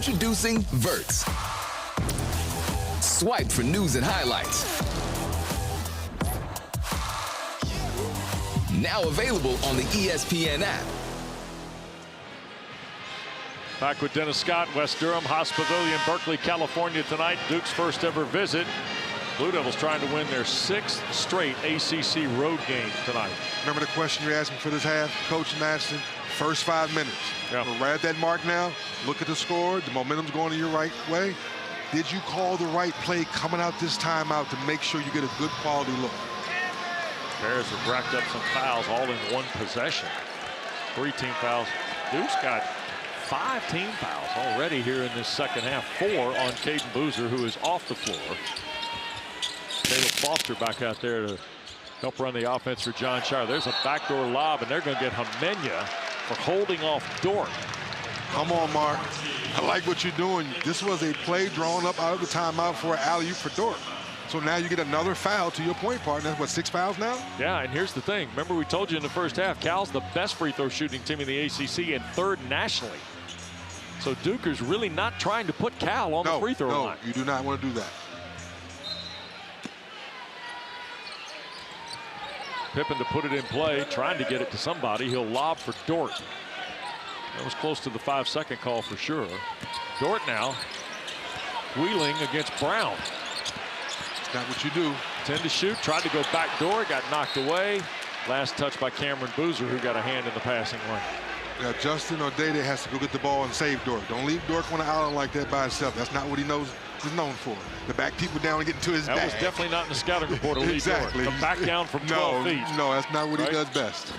Introducing Verts. Swipe for news and highlights. Now available on the ESPN app. Back with Dennis Scott, West Durham, Haas Pavilion, Berkeley, California tonight. Duke's first ever visit. Blue Devils trying to win their 6th straight ACC road game tonight. Remember the question you asked me for this half, Coach Madsen? First 5 minutes. Yeah. We're right at that mark now. Look at the score. The momentum's going in your right way. Did you call the right play coming out this timeout to make sure you get a good quality look? Bears have racked up some fouls all in one possession. 3 team fouls. Duke's got 5 team fouls already here in this second half. 4 on Caden Boozer, who is off the floor. Caleb Foster back out there to help run the offense for John Shire. There's a backdoor lob, and they're going to get Hamenya for holding off Dort. Come on, Mark. I like what you're doing. This was a play drawn up out of the timeout for an alley-oop for Dort. So now you get another foul to your point partner. What, 6 fouls now? Yeah, and here's the thing. Remember we told you in the first half, Cal's the best free throw shooting team in the ACC and 3rd nationally. So Duke is really not trying to put Cal on the free throw line. No, you do not want to do that. Pippen to put it in play, trying to get it to somebody. He'll lob for Dort. That was close to the 5-second call for sure. Dort now wheeling against Brown. Not what you do. 10 to shoot, tried to go back door, got knocked away. Last touch by Cameron Boozer, who got a hand in the passing lane. Yeah, Justin O'Day has to go get the ball and save Dort. Don't leave Dort on an island like that by himself. That's not what he knows. He's known for. To back people down and get into his bag. That was definitely not in the scouting report. Exactly. To back down from 12 feet. No, that's not what he does best.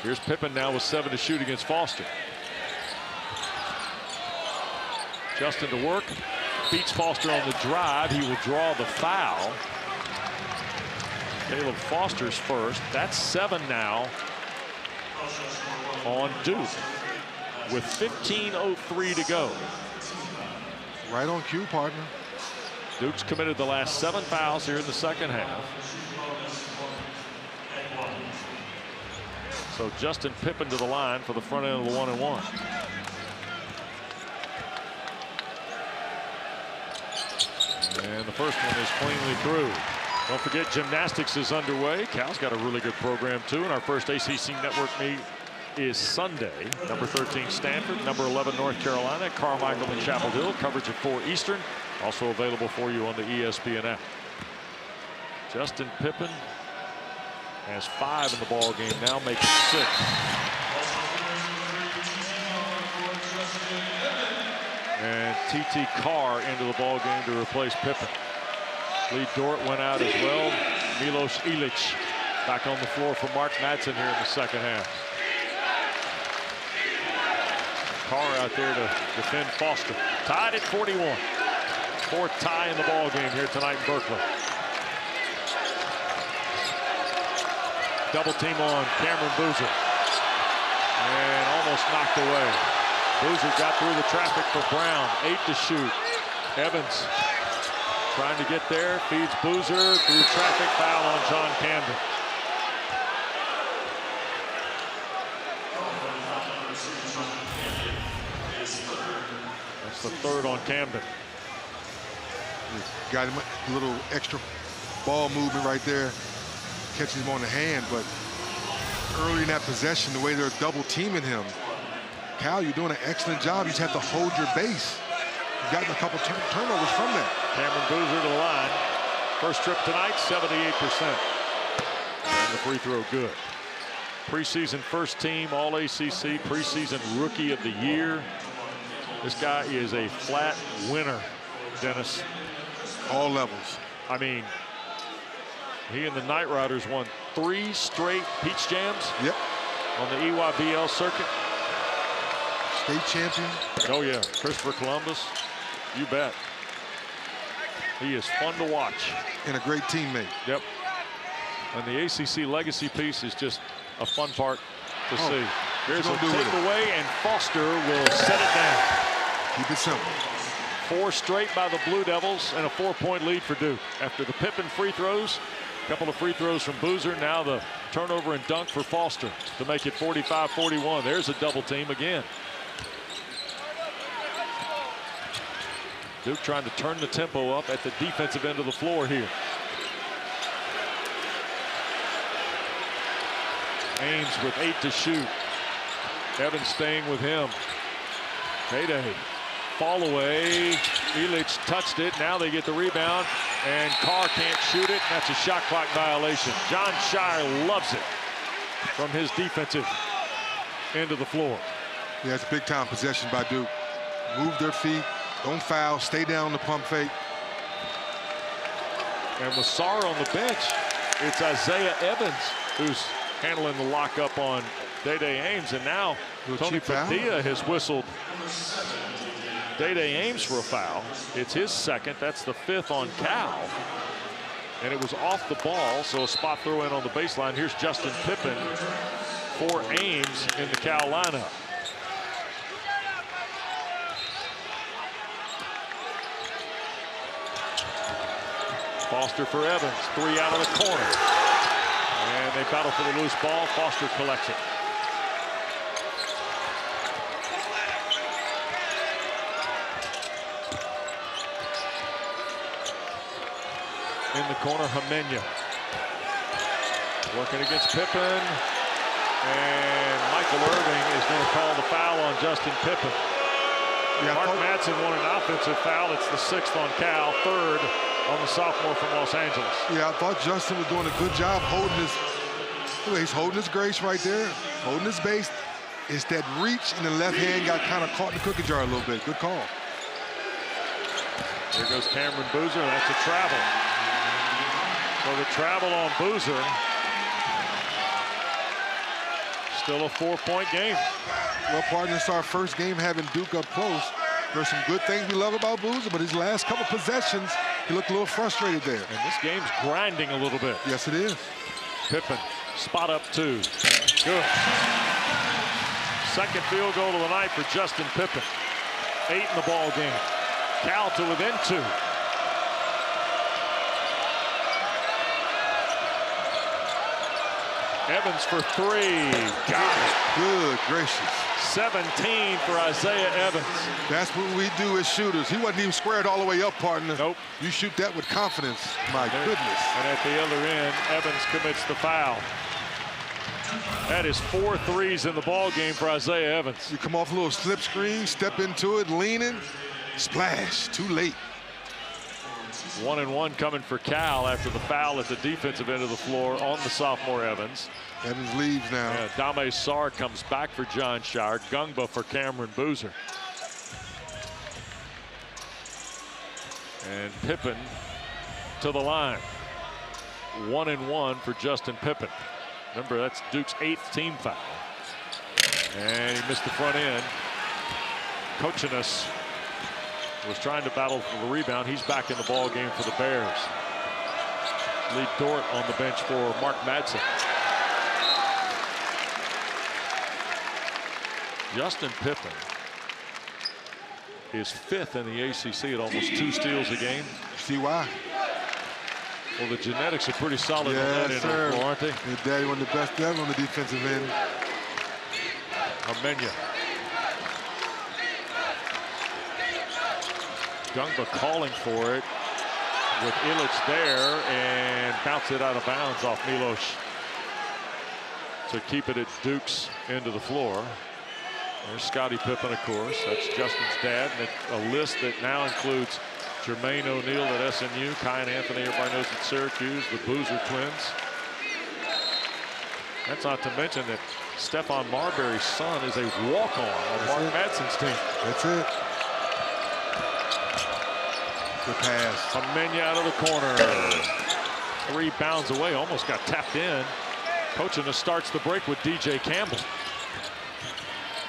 Here's Pippen now with 7 to shoot against Foster. Justin to work. Beats Foster on the drive. He will draw the foul. Caleb Foster's first. That's 7 now on Duke with 15:03 to go. Right on cue, partner. Duke's committed the last 7 fouls here in the second half. So Justin Pippen to the line for the front end of the 1-and-1. And the first one is cleanly through. Don't forget, gymnastics is underway. Cal's got a really good program too, and our first ACC network meet is Sunday. Number 13 Stanford, number 11 North Carolina, Carmichael and Chapel Hill. Coverage at 4 Eastern. Also available for you on the ESPN app. Justin Pippen has 5 in the ball game now, making 6. And T.T. Carr into the ball game to replace Pippen. Lee Dort went out as well. Milos Ilic back on the floor for Mark Madsen here in the second half. Carr out there to defend Foster. Tied at 41. 4th tie in the ball game here tonight in Berkeley. Double team on Cameron Boozer. And almost knocked away. Boozer got through the traffic for Brown. 8 to shoot. Evans trying to get there. Feeds Boozer through traffic. Foul on John Camden. That's the 3rd on Camden. Got him a little extra ball movement right there. Catches him on the hand, but early in that possession, the way they're double teaming him, Cal, you're doing an excellent job. You just have to hold your base. You've gotten a couple turnovers from that. Cameron Boozer to the line. First trip tonight, 78%. And the free throw good. Preseason first team, all ACC, preseason rookie of the year. This guy is a flat winner, Dennis. All levels. I mean, he and the Knight Riders won 3 straight Peach Jams. Yep. On the EYBL circuit. State champion. Oh yeah, Christopher Columbus. You bet. He is fun to watch. And a great teammate. Yep. And the ACC legacy piece is just a fun part to see. Here's a takeaway, and Foster will set it down. Keep it simple. 4 straight by the Blue Devils and a 4-point lead for Duke. After the Pippen free throws, a couple of free throws from Boozer, now the turnover and dunk for Foster to make it 45-41. There's a double team again. Duke trying to turn the tempo up at the defensive end of the floor here. Ames with 8 to shoot. Evans staying with him. Day-Day. Fall away. Illich touched it. Now they get the rebound. And Carr can't shoot it. That's a shot clock violation. John Shire loves it from his defensive end of the floor. Yeah, it's a big-time possession by Duke. Move their feet. Don't foul. Stay down the pump fake. And with Sarr on the bench, it's Isaiah Evans who's handling the lockup on Day-Day Ames. And now Tony Padilla has whistled Day-Day Ames for a foul. It's his second. That's the 5th on Cal. And it was off the ball, so a spot throw in on the baseline. Here's Justin Pippen for Ames in the Cal lineup. Foster for Evans, 3 out of the corner. And they battle for the loose ball. Foster collects it. In the corner, Hamenya. Working against Pippen. And Michael Irving is going to call the foul on Justin Pippen. Yeah, Mark Madsen won an offensive foul. It's the 6th on Cal, 3rd on the sophomore from Los Angeles. Yeah, I thought Justin was doing a good job holding he's holding his grace right there, holding his base. It's that reach in the left hand got kind of caught in the cookie jar a little bit. Good call. There goes Cameron Boozer. That's a travel. So the travel on Boozer. Still a 4-point game. Well, partner, it's our first game having Duke up close. There's some good things we love about Boozer, but his last couple possessions, he looked a little frustrated there. And this game's grinding a little bit. Yes, it is. Pippen, spot up 2. Good. Second field goal of the night for Justin Pippen. 8 in the ball game. Cal to within 2. Evans for 3. Got it. Good gracious. 17 for Isaiah Evans. That's what we do as shooters. He wasn't even squared all the way up, partner. Nope. You shoot that with confidence. My goodness. And at the other end, Evans commits the foul. That is 4 threes in the ball game for Isaiah Evans. You come off a little slip screen, step into it, leaning, splash. Too late. 1-and-1 coming for Cal after the foul at the defensive end of the floor on the sophomore Evans. Evans leaves now. Yeah, Dame Sarr comes back for John Shire. Gungba for Cameron Boozer. And Pippen to the line. 1-and-1 for Justin Pippen. Remember, that's Duke's 8th team foul. And he missed the front end. Kochinas was trying to battle for the rebound. He's back in the ball game for the Bears. Lee Dort on the bench for Mark Madsen. Justin Pippen is 5th in the ACC at almost 2 steals a game. See why? Well, the genetics are pretty solid on that end, aren't they? His daddy one of the best ever on the defensive end. Hamenya. Gungba calling for it with Illich there and bounce it out of bounds off Milos to keep it at Duke's end of the floor. There's Scottie Pippen, of course. That's Justin's dad, and a list that now includes Jermaine O'Neal at SMU, Kyan Anthony, everybody knows at Syracuse, the Boozer twins. That's not to mention that Stephon Marbury's son is a walk-on on Mark Madsen's team. That's it. Good pass. Hamenya out of the corner. 3 bounds away, almost got tapped in. Kochinas starts the break with DJ Campbell.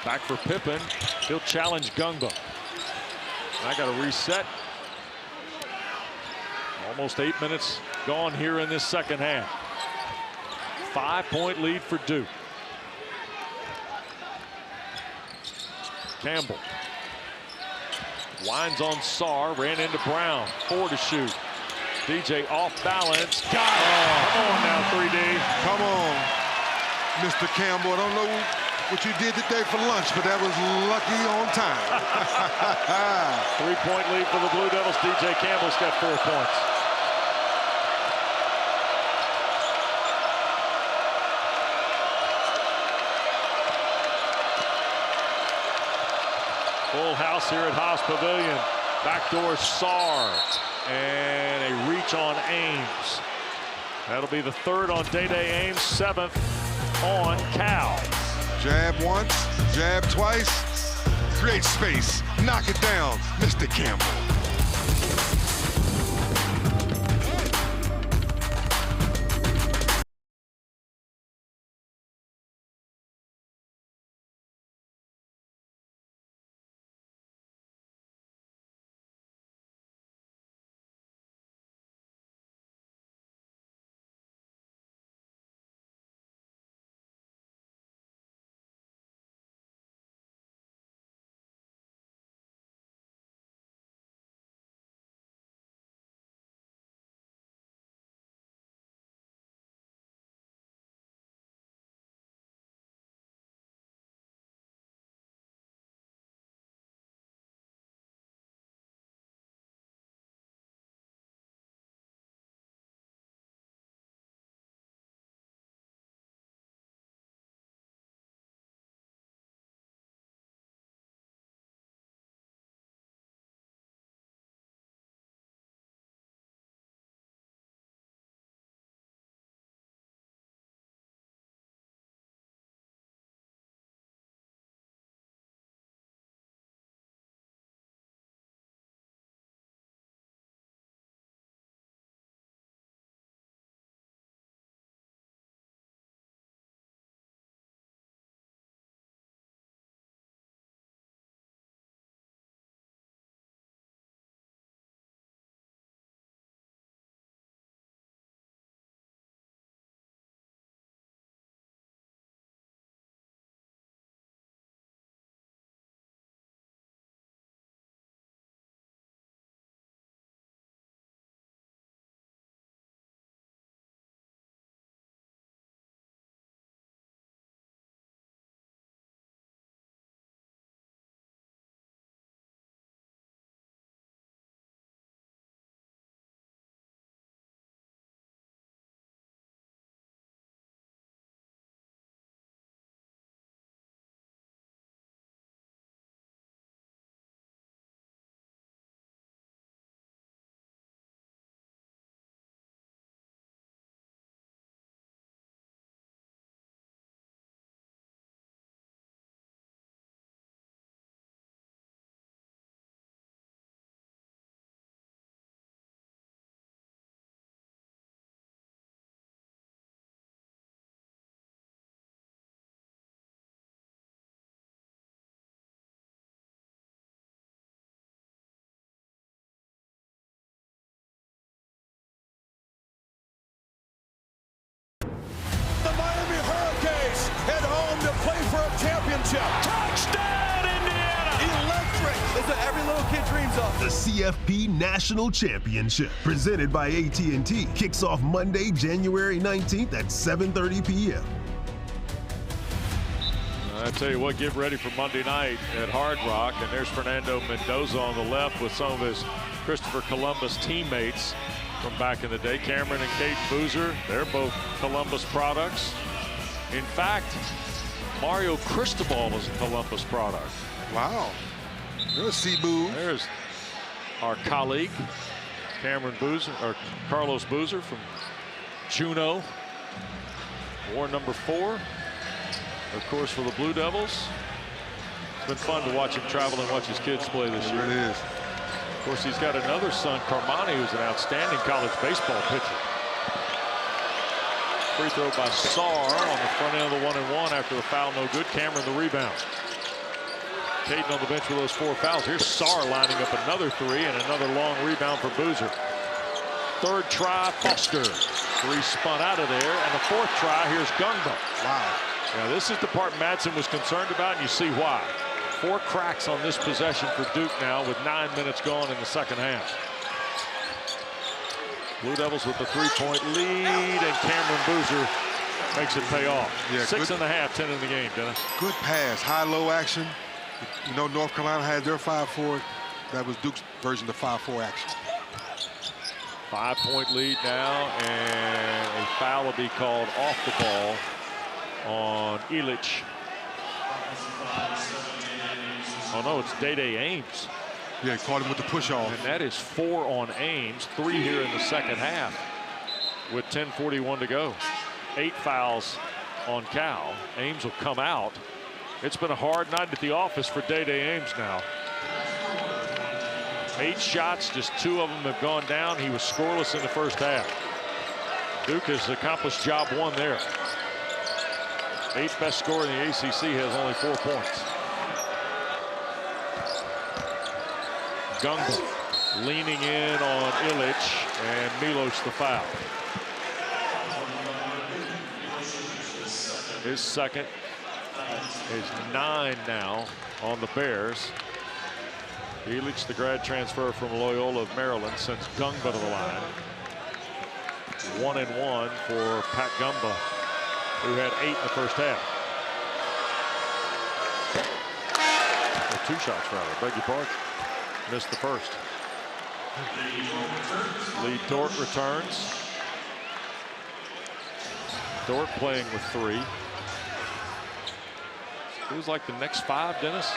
Back for Pippen. He'll challenge Gungba. I got to reset. Almost 8 minutes gone here in this second half. 5-point lead for Duke. Campbell winds on Sarr, ran into Brown. 4 to shoot. DJ off balance. Got it. Come on now, 3D. Come on, Mr. Campbell. I don't know what you did today for lunch, but that was lucky on time. 3-point lead for the Blue Devils. DJ Campbell's got 4 points. Full house here at Haas Pavilion. Backdoor Sarr. And a reach on Ames. That'll be the 3rd on Day Ames, 7th on Cal. Jab once, jab twice, create space, knock it down, Mr. Campbell. championship. Touchdown, Indiana! Electric is what every little kid dreams of. The CFP National Championship, presented by AT&T, kicks off Monday, January 19th at 7:30 p.m. I tell you what, get ready for Monday night at Hard Rock, and there's Fernando Mendoza on the left with some of his Christopher Columbus teammates from back in the day. Cameron and Kate Boozer, they're both Columbus products. In fact, Mario Cristobal is a Columbus product. Wow. There's C-Boo. There's our colleague, Cameron Boozer, or Carlos Boozer from Juneau. War number 4. Of course, for the Blue Devils. It's been fun to watch him travel and watch his kids play this year. It is. Of course, he's got another son, Carmani, who's an outstanding college baseball pitcher. Free throw by Sarr on the front end of the 1-and-1 after the foul, no good. Cameron the rebound. Caden on the bench with those 4 fouls. Here's Sarr lining up another 3 and another long rebound for Boozer. Third try, Foster. 3 spun out of there, and the 4th try, here's Gungba. Wow. Now, this is the part Madsen was concerned about, and you see why. 4 cracks on this possession for Duke now with 9 minutes gone in the second half. Blue Devils with the 3-point lead, and Cameron Boozer makes it pay off. Yeah, 6.5, 10 in the game, Dennis. Good pass, high-low action. You know, North Carolina had their 5-4. That was Duke's version of 5-4 action. 5-point lead now, and a foul will be called off the ball on Illich. Oh no, it's Day Ames. Yeah, he caught him with the push-off. And that is 4 on Ames, 3 here in the second half with 10:41 to go. 8 fouls on Cal. Ames will come out. It's been a hard night at the office for Day Ames now. 8 shots, just 2 of them have gone down. He was scoreless in the first half. Duke has accomplished job 1 there. 8th best scorer in the ACC has only 4 points. Gungba leaning in on Illich, and Milos the foul. His second is 9 now on the Bears. Illich, the grad transfer from Loyola of Maryland, sends Gungba to the line. 1-1 for Pat Gungba, who had 8 in the first half. Or 2 shots rather, beg your pardon. Missed the first. Lee Dort returns. Dort playing with 3. Feels like the next 5, Dennis.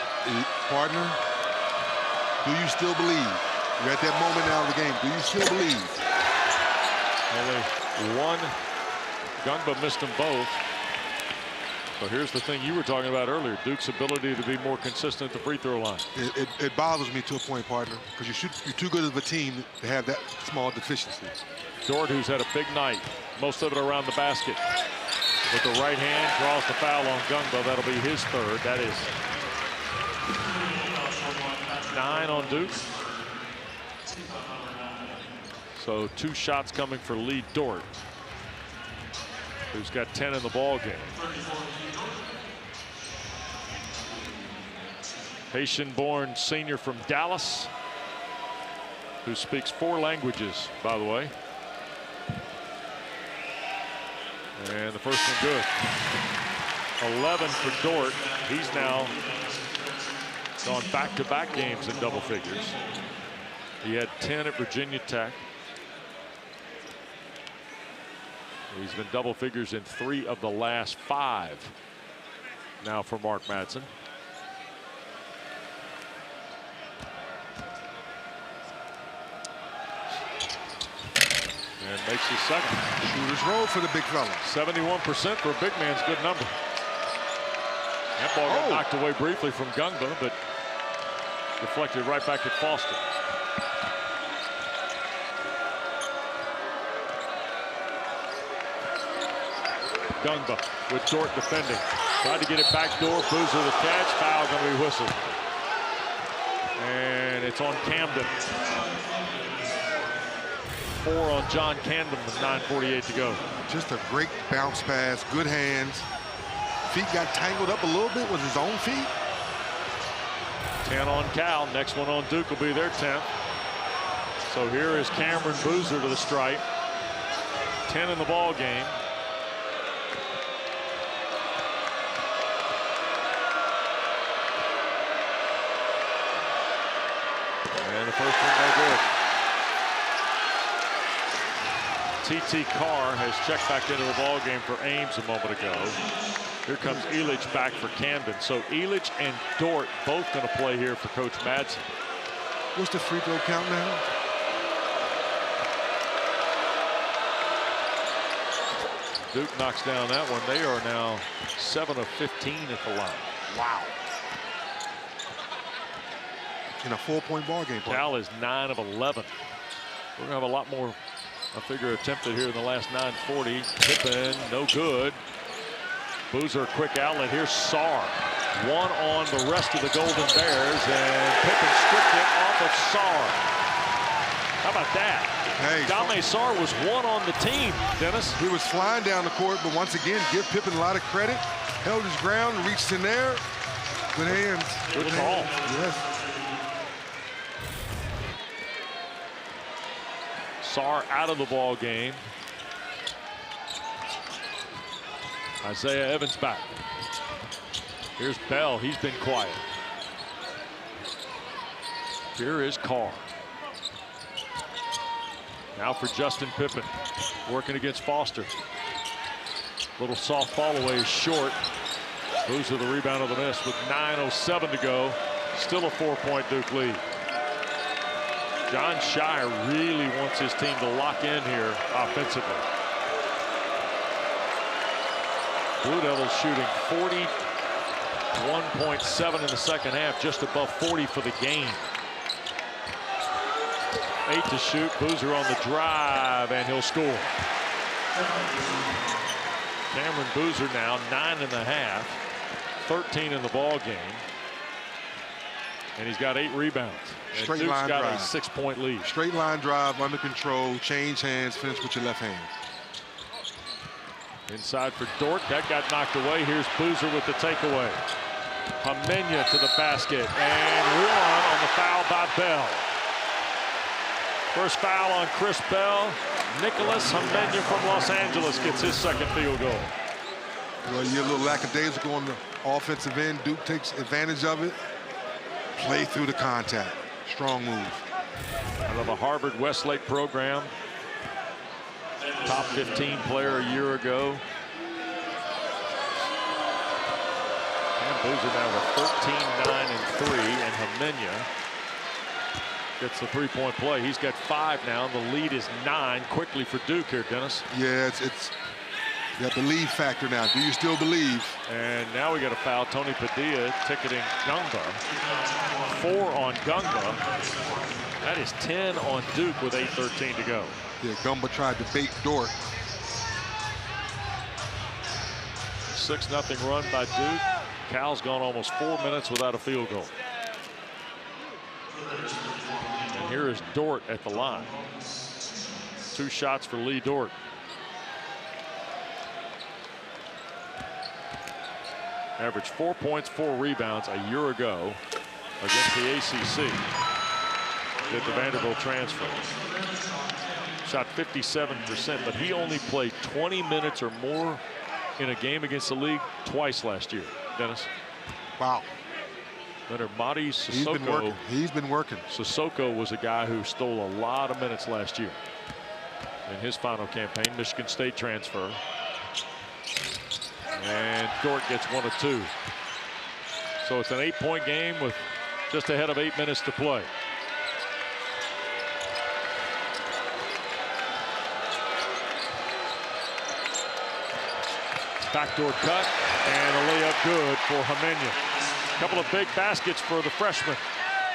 Partner, do you still believe? You're at that moment now of the game. Do you still believe? Only 1. Gungba missed them both. But here's the thing you were talking about earlier, Duke's ability to be more consistent at the free throw line. It bothers me to a point, partner, because you're too good of a team to have that small deficiency. Dort, who's had a big night, most of it around the basket. With the right hand, draws the foul on Gungba. That'll be his 3rd. That is 9 on Duke. So 2 shots coming for Lee Dort, who's got 10 in the ball game. Haitian-born senior from Dallas, who speaks 4 languages, by the way. And the first one good. 11 for Dort. He's now gone back-to-back games in double figures. He had 10 at Virginia Tech. He's been double figures in 3 of the last 5 now for Mark Madsen. And makes his second. Shooter's roll for the big fella. 71% for a big man's good number. That ball got knocked away briefly from Gungba, but deflected right back at Foster. Gungba with Dort defending. Tried to get it back door. Boozer the catch. Foul going to be whistled. And it's on Camden. 4 on John Camden with 9:48 to go. Just a great bounce pass. Good hands. Feet got tangled up a little bit with his own feet. 10 on Cal. Next one on Duke will be their 10th. So here is Cameron Boozer to the stripe. 10 in the ball game. And the first one no good. T.T. Carr has checked back into the ball game for Ames a moment ago. Here comes Illich back for Camden. So Illich and Dort both going to play here for Coach Madsen. What's the free throw count now? Duke knocks down that one. They are now 7 of 15 at the line. Wow. In a 4-point ball game. Cal is 9 of 11. We're going to have a lot more, I figure, attempted here in the last 9:40. Pippen, no good. Boozer, quick outlet. Here's Sarr. 1 on the rest of the Golden Bears, and Pippen stripped it off of Sarr. How about that? Hey, Dame Sarr was 1 on the team, Dennis. He was flying down the court, but once again, give Pippen a lot of credit. Held his ground, reached in there. Good hands. Good call. Yes. Sarr out of the ball game. Isaiah Evans back. Here's Bell. He's been quiet. Here is Carr. Now for Justin Pippen. Working against Foster. Little soft ball away is short. Boozer the rebound of the miss with 9:07 to go. Still a 4-point Duke lead. John Shire really wants his team to lock in here offensively. Blue Devils shooting 41.7 in the second half, just above 40 for the game. 8 to shoot. Boozer on the drive, and he'll score. Cameron Boozer now 9.5, 13 in the ball game, and he's got 8 rebounds. And Straight Duke's line got drive. a 6-point lead. Straight line drive, under control, change hands, finish with your left hand. Inside for Dort. That got knocked away. Here's Boozer with the takeaway. Hamenya to the basket, and one on the foul by Bell. First foul on Chris Bell. Nicholas Hamenya from Los Angeles gets his second field goal. Well, you're a little lackadaisical on the offensive end. Duke takes advantage of it. Play through the contact. Strong move. Out of a Harvard Westlake program. Top 15 player a year ago. And Boozer now with 13-9-3, and Hamenya gets the 3-point play. He's got 5 now. The lead is 9 quickly for Duke here, Dennis. Yeah, it's you got the lead factor now. Do you still believe? And now we got a foul. Tony Padilla ticketing Gumba. 4 on Gumba. That is 10 on Duke with 8:13 to go. Yeah, Gumba tried to bait Dort. 6-0 run by Duke. Cal's gone almost 4 minutes without a field goal. And here is Dort at the line. 2 shots for Lee Dort. Averaged 4 points, 4 rebounds a year ago against the ACC. Did the Vanderbilt transfer. Shot 57%, but he only played 20 minutes or more in a game against the league twice last year. Dennis. Wow. Leonard Madi Sissoko. He's been working. Sissoko was a guy who stole a lot of minutes last year in his final campaign. Michigan State transfer. And Dort gets 1 of 2. So it's an 8-point game with just ahead of 8 minutes to play. Backdoor cut, and a layup good for Hamenya. A couple of big baskets for the freshman.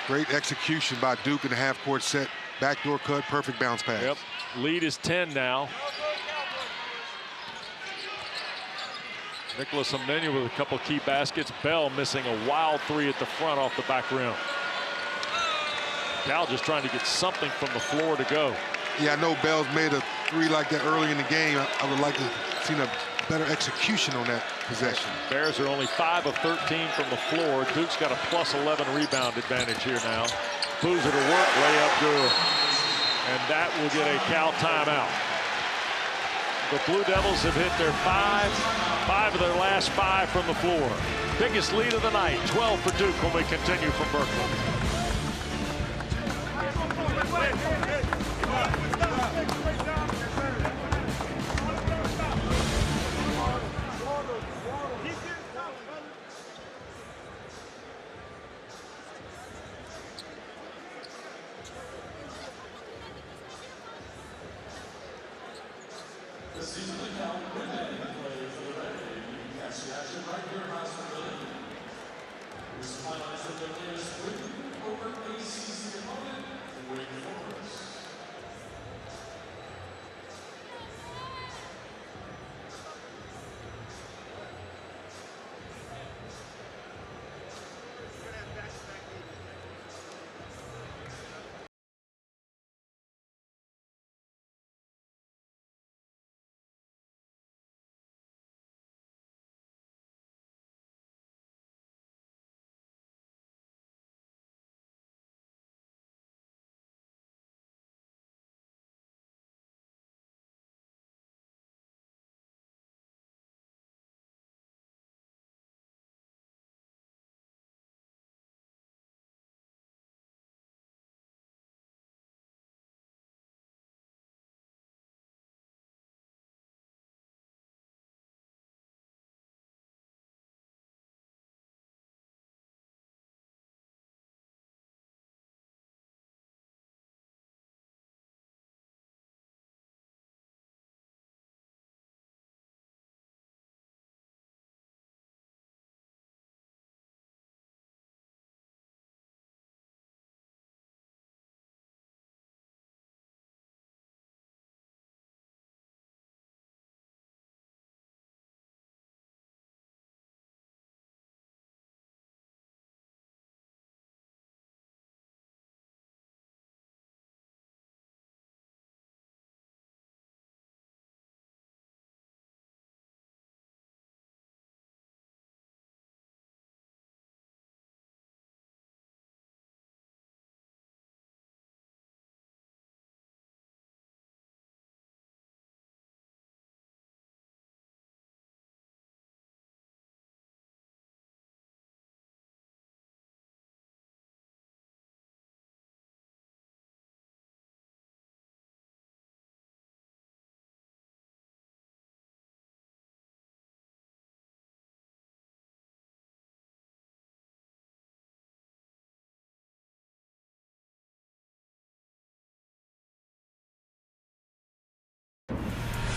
Great execution by Duke in the half-court set. Backdoor cut, perfect bounce pass. Yep. Lead is 10 now. Nicholas Hamenya with a couple key baskets. Bell missing a wild 3 at the front off the back rim. Cal just trying to get something from the floor to go. Yeah, I know Bell's made a 3 like that early in the game. I would like to have seen a better execution on that possession. Bears are only 5 of 13 from the floor. Duke's got a +11 rebound advantage here now. Boozer to work, layup good. And that will get a Cal timeout. The Blue Devils have hit their 5 of their last 5 from the floor. Biggest lead of the night, 12 for Duke when we continue from Berkeley.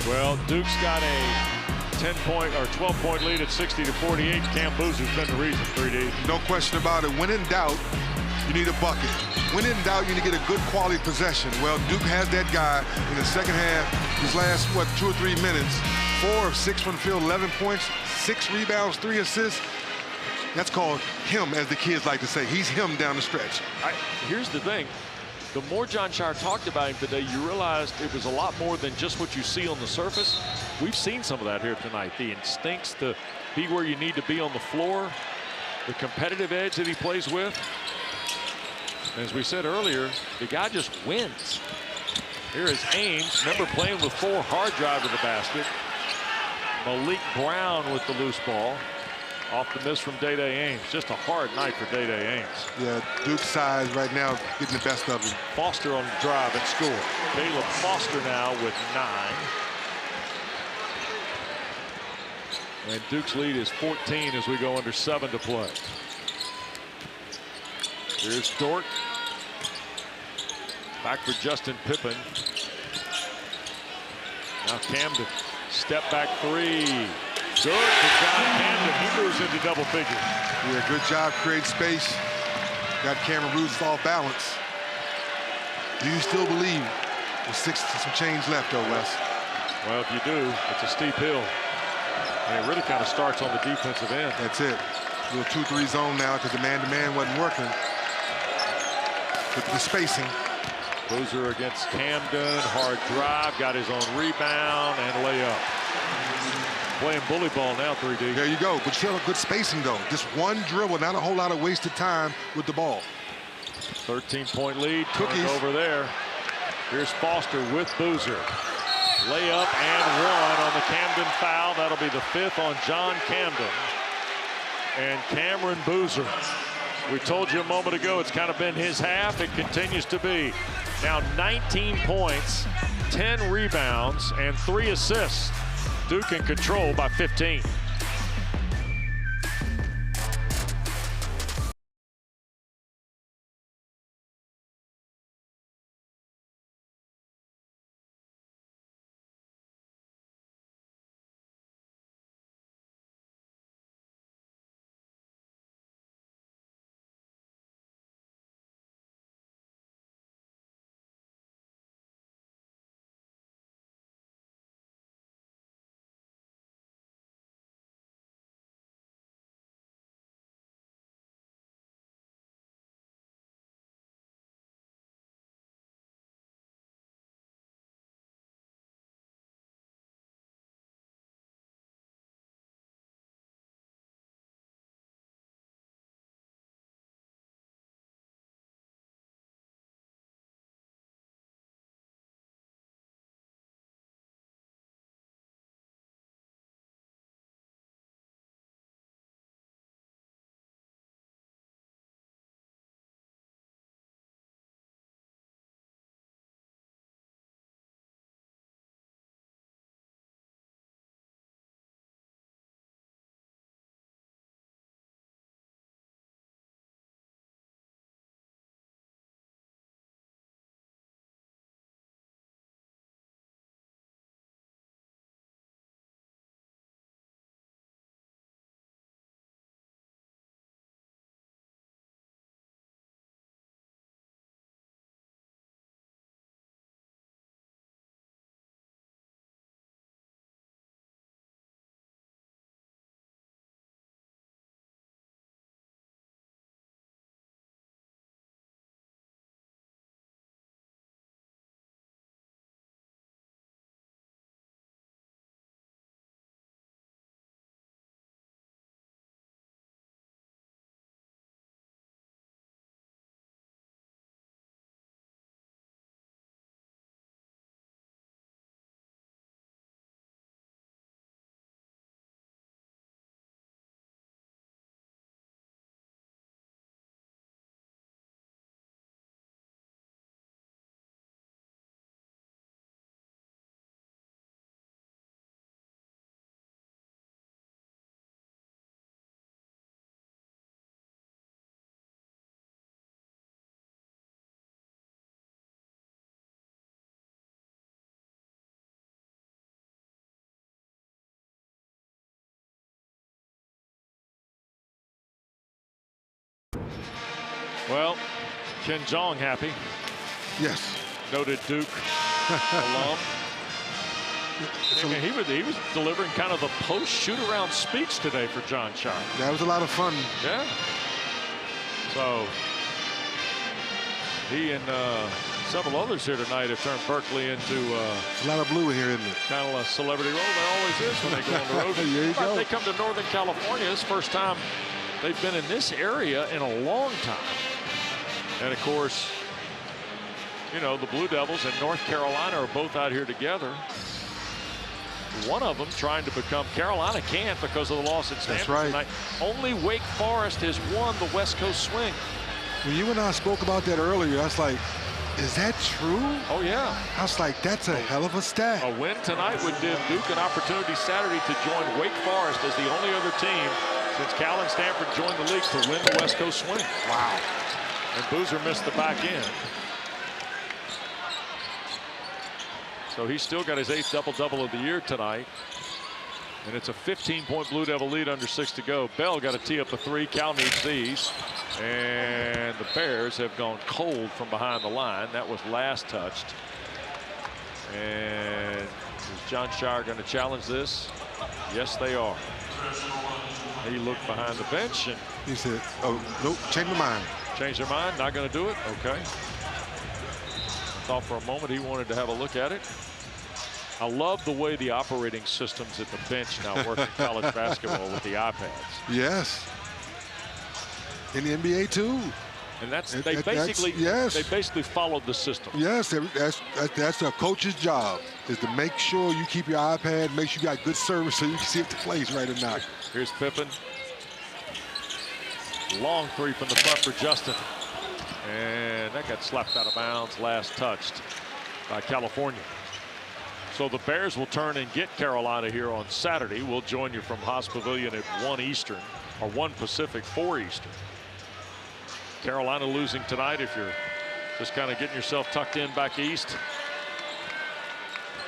Well, Duke's got a 10-point or 12-point lead at 60-48. Cam Boozer's been the reason, 3D. No question about it. When in doubt, you need a bucket. When in doubt, you need to get a good quality possession. Well, Duke has that guy in the second half. His last, 2 or 3 minutes, 4 of 6 from the field, 11 points, 6 rebounds, 3 assists. That's called him, as the kids like to say. He's him down the stretch. Here's the thing. The more John Shire talked about him today, you realized it was a lot more than just what you see on the surface. We've seen some of that here tonight. The instincts to be where you need to be on the floor, the competitive edge that he plays with. As we said earlier, the guy just wins. Here is Ames. Remember playing with 4, hard drive to the basket. Malik Brown with the loose ball. Off the miss from Day-Day Ames. Just a hard night for Day-Day Ames. Yeah, Duke's size right now getting the best of him. Foster on the drive and score. Caleb Foster now with 9. And Duke's lead is 14 as we go under 7 to play. Here's Dort. Back for Justin Pippen. Now Camden. Step back 3. Good for John Camden. He moves into double figures. Yeah, good job creating space. Got Cameron Rudis off balance. Do you still believe with 6 and some change left, though, Wes? Well, if you do, it's a steep hill. And it really kind of starts on the defensive end. That's it. A little 2-3 zone now because the man-to-man wasn't working. With the spacing. Boozer against Camden. Hard drive. Got his own rebound and layup. Playing bully ball now, 3D. There you go. But still a good spacing, though. Just one dribble, not a whole lot of wasted time with the ball. 13-point lead. Cookies. Turned over there. Here's Foster with Boozer. Layup and 1 on the Camden foul. That'll be the 5th on John Camden. And Cameron Boozer. We told you a moment ago it's kind of been his half. It continues to be. Now 19 points, 10 rebounds, and 3 assists. Duke in control by 15. Well, Ken Jeong happy. Yes. Noted Duke alum. He was delivering kind of the post shoot-around speech today for Jon Scheyer. That was a lot of fun. Yeah. So he and several others here tonight have turned Berkeley into a lot of blue here, isn't it? Kind of a celebrity role. There always is when they go on the road. There you go. They come to Northern California. It's the first time they've been in this area in a long time. And of course, you know, the Blue Devils and North Carolina are both out here together. One of them trying to become, Carolina can't because of the loss at Stanford. That's right. Tonight. Only Wake Forest has won the West Coast swing. When you and I spoke about that earlier, I was like, is that true? Oh, yeah. I was like, that's a hell of a stat. A win tonight would give Duke an opportunity Saturday to join Wake Forest as the only other team since Cal and Stanford joined the league to win the West Coast swing. Wow. And Boozer missed the back end. So he's still got his 8th double-double of the year tonight. And it's a 15-point Blue Devil lead under 6 to go. Bell got to tee up a 3. Cal needs these. And the Bears have gone cold from behind the line. That was last touched. And is Jon Scheyer going to challenge this? Yes, they are. He looked behind the bench and he said, oh, nope, change my mind. Change their mind, not going to do it? Okay. I thought for a moment he wanted to have a look at it. I love the way the operating systems at the bench now work in college basketball with the iPads. Yes. In the NBA too. And they basically followed the system. Yes, that's a coach's job, is to make sure you keep your iPad, make sure you got good service so you can see if the play's right or not. Here's Pippen. Long 3 from the front for Justin. And that got slapped out of bounds, last touched by California. So the Bears will turn and get Carolina here on Saturday. We'll join you from Haas Pavilion at 1 Eastern, or 1 Pacific, 4 Eastern. Carolina losing tonight if you're just kind of getting yourself tucked in back east.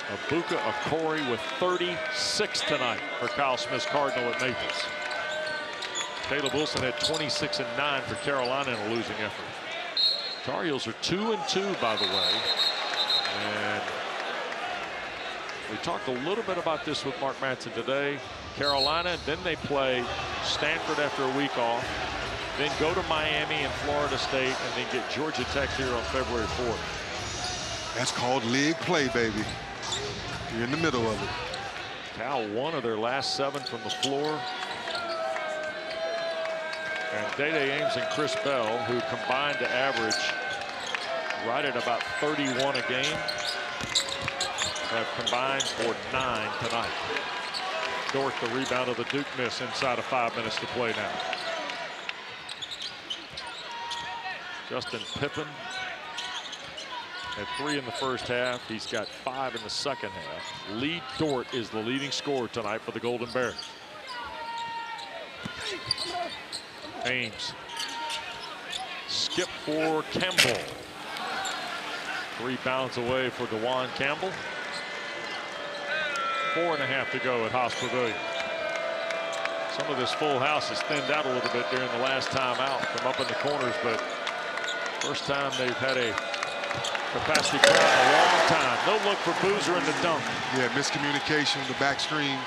Abuka Okori with 36 tonight for Kyle Smith's Cardinal at Naples. Caleb Wilson had 26 and 9 for Carolina in a losing effort. Tar Heels are 2 and 2, by the way. And we talked a little bit about this with Mark Madsen today. Carolina, then they play Stanford after a week off, then go to Miami and Florida State, and then get Georgia Tech here on February 4th. That's called league play, baby. You're in the middle of it. Cal 1 of their last 7 from the floor. And Day-Day Ames and Chris Bell, who combined to average right at about 31 a game, have combined for 9 tonight. Dort the rebound of the Duke miss inside of 5 minutes to play now. Justin Pippen had 3 in the first half. He's got 5 in the second half. Lee Dort is the leading scorer tonight for the Golden Bears. Ames. Skip for Campbell. 3 bounds away for DeJuan Campbell. 4.5 to go at Haas Pavilion. Some of this full house has thinned out a little bit during the last time out from up in the corners, but first time they've had a capacity crowd in a long time. No look for Boozer in the dunk. Yeah, miscommunication, the back screen.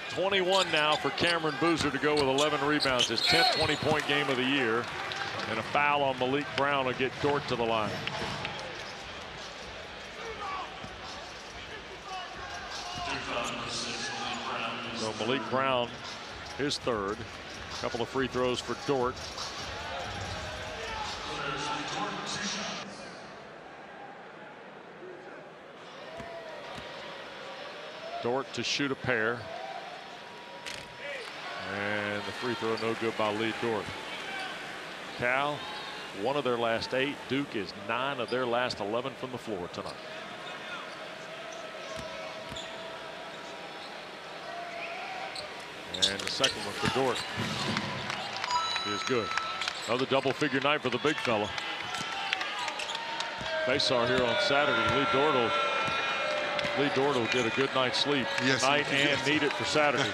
21 now for Cameron Boozer to go with 11 rebounds. His 10th 20-point game of the year. And a foul on Malik Brown will get Dort to the line. So Malik Brown, his 3rd. A couple of free throws for Dort. Dort to shoot a pair. And the free throw no good by Lee Dort. Cal, 1 of their last 8. Duke is 9 of their last 11 from the floor tonight. And the second one for Dort is good. Another double-figure night for the big fella. They saw here on Saturday. Lee Dort will get a good night's sleep tonight and need it for Saturday.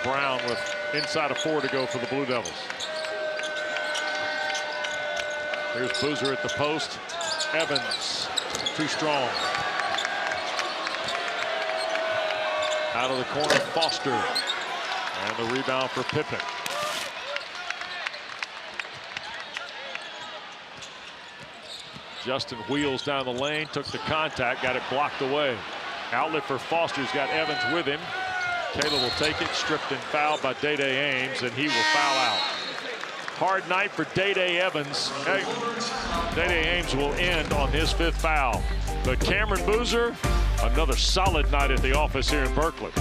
Brown with inside of 4 to go for the Blue Devils. Here's Boozer at the post. Evans, too strong. Out of the corner, Foster. And the rebound for Pippen. Justin wheels down the lane, took the contact, got it blocked away. Outlet for Foster's got Evans with him. Taylor will take it, stripped and fouled by Day-Day Ames, and he will foul out. Hard night for Day-Day Evans. Hey, Day-Day Ames will end on his 5th foul. But Cameron Boozer, another solid night at the office here in Berkeley.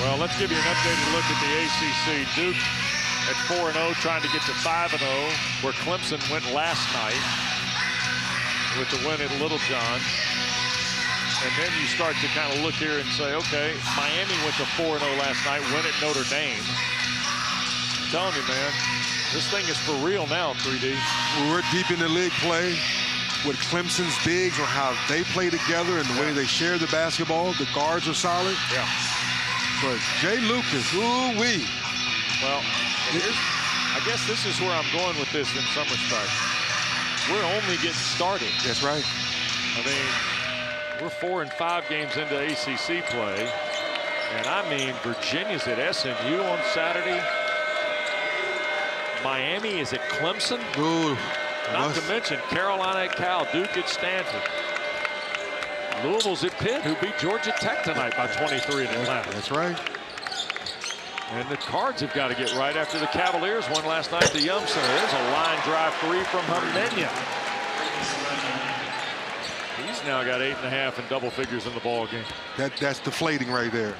Well, let's give you an updated look at the ACC. Duke at 4-0, trying to get to 5-0, where Clemson went last night with the win at Littlejohn. And then you start to kind of look here and say, okay, Miami went to 4-0 last night, win at Notre Dame. I'm telling you, man, this thing is for real now, 3D. We're deep in the league play with Clemson's bigs on how they play together and the way they share the basketball. The guards are solid. Yeah. But Jay Lucas, ooh-wee. Well, I guess this is where I'm going with this in some respects. We're only getting started. That's right. I mean, we're 4 and 5 games into ACC play. And I mean, Virginia's at SMU on Saturday. Miami is at Clemson. Ooh, Not to mention Carolina at Cal, Duke at Stanford. Louisville's at Pitt, who beat Georgia Tech tonight by 23 in Atlanta. That's right. And the Cards have got to get right after the Cavaliers won last night at the Yum Center. There's a line drive 3 from Humnenia. He's now got 8.5 and double figures in the ball game. That's deflating right there.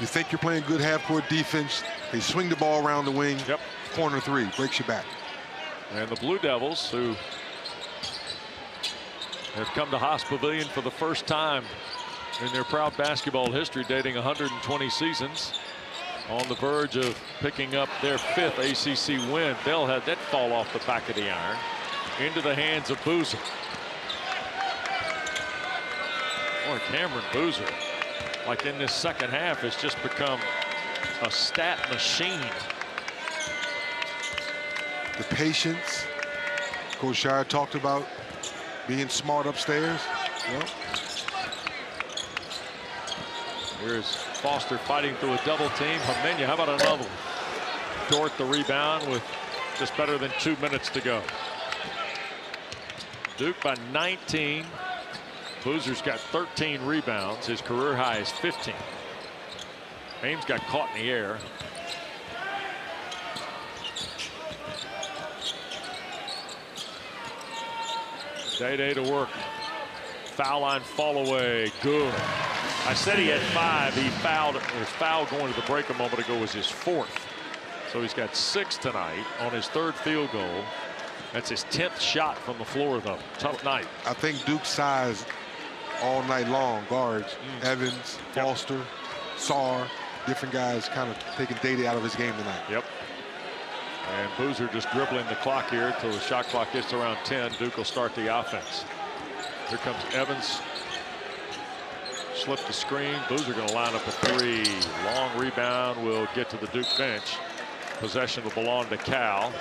You think you're playing good half-court defense. They swing the ball around the wing. Yep. Corner 3 breaks your back. And the Blue Devils, who have come to Haas Pavilion for the first time in their proud basketball history, dating 120 seasons, on the verge of picking up their 5th ACC win. They'll have that fall off the back of the iron into the hands of Boozer. Boy, Cameron Boozer, like in this second half, has just become a stat machine. The patience. Coach Shire talked about being smart upstairs. Well, here's Foster fighting through a double team. Homenya, how about another one? Dort the rebound with just better than 2 minutes to go. Duke by 19. Boozer's got 13 rebounds. His career high is 15. Ames got caught in the air. Day to work. Foul line fall away. Good. I said he had 5. He fouled. His foul going to the break a moment ago was his 4th. So he's got 6 tonight on his 3rd field goal. That's his 10th shot from the floor, though. Tough night. I think Duke's size all night long. Guards, Evans, Foster, Sarr, different guys kind of taking Day out of his game tonight. Yep. And Boozer just dribbling the clock here until the shot clock gets around 10. Duke will start the offense. Here comes Evans. Slip the screen. Boozer going to line up a 3. Long rebound will get to the Duke bench. Possession will belong to Cal.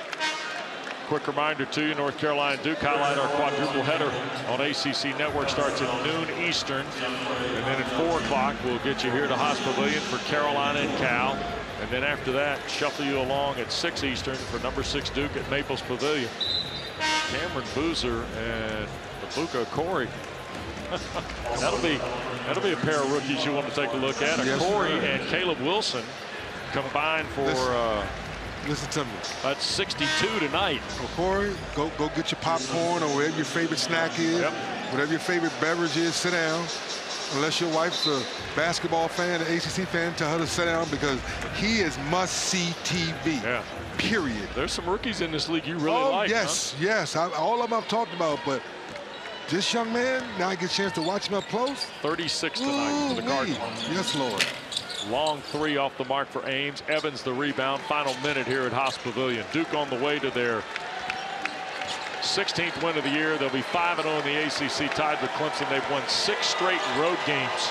Quick reminder to you, North Carolina Duke highlight our quadruple header on ACC Network starts at noon Eastern. And then at 4 o'clock, we'll get you here to Haas Pavilion for Carolina and Cal. And then after that, shuffle you along at 6 Eastern for number 6 Duke at Maples Pavilion. Cameron Boozer and Abuka Corey. that'll be a pair of rookies you want to take a look at. Yes, Corey sir. and Caleb Wilson combined for listen to me. that's 62 tonight. So Corey, go get your popcorn or whatever your favorite snack is. Yep. Whatever your favorite beverage is, sit down. Unless your wife's a basketball fan, an ACC fan, tell her to sit down because he is must-see TV. Yeah. Period. There's some rookies in this league you really like. Yes, huh? yes. All of them I've talked about, but this young man, now I get a chance to watch him up close. 36 tonight for the Cardinals. Yes, Lord. Long 3 off the mark for Ames. Evans the rebound. Final minute here at Haas Pavilion. Duke on the way to their 16th win of the year. They'll be 5-0 in the ACC, tied with Clemson. They've won 6 straight road games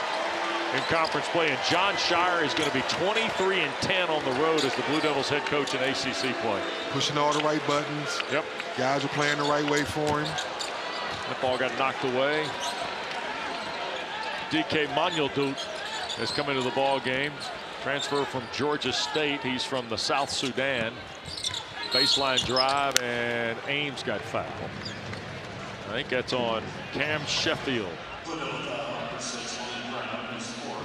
in conference play, and John Shire is going to be 23-10 on the road as the Blue Devils head coach in ACC play. Pushing all the right buttons. Yep. Guys are playing the right way for him. That ball got knocked away. DK Manyaldut has come into the ball game. Transfer from Georgia State. He's from the South Sudan. Baseline drive, and Ames got fouled. I think that's on Cam Sheffield.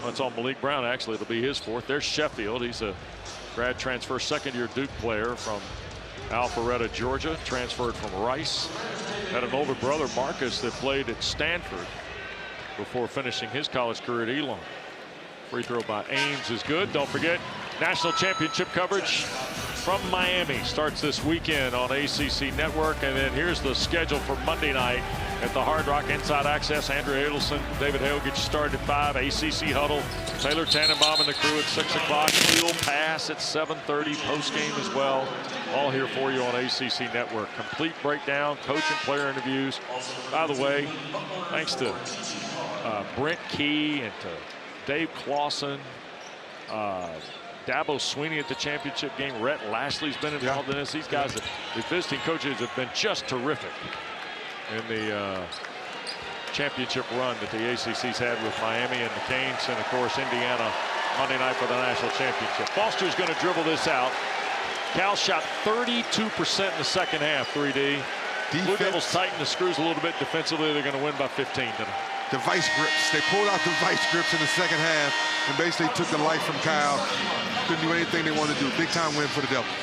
That's on Malik Brown, actually. It'll be his 4th. There's Sheffield. He's a grad transfer, 2nd-year Duke player from Alpharetta, Georgia. Transferred from Rice. Had an older brother, Marcus, that played at Stanford before finishing his college career at Elon. Free throw by Ames is good. Don't forget, national championship coverage from Miami starts this weekend on ACC Network. And then here's the schedule for Monday night at the Hard Rock. Inside Access, Andrew Adelson, David Hale get you started at 5. ACC Huddle, Taylor Tannenbaum and the crew at 6 o'clock. Field Pass at 7:30, post-game as well. All here for you on ACC Network. Complete breakdown, coach and player interviews. By the way, thanks to Brent Key and to Dave Clausen, Dabo Sweeney at the championship game. Rhett Lashley's been involved in this. These guys, the visiting coaches, have been just terrific in the championship run that the ACC's had with Miami and the Canes, and of course Indiana Monday night for the national championship. Foster's going to dribble this out. Cal shot 32% in the second half. 3D. Blue Devils tighten the screws a little bit defensively. They're going to win by 15 tonight. The vice grips. They pulled out the vice grips in the second half and basically took the life from Kyle. Couldn't do anything they wanted to do. Big time win for the Devils.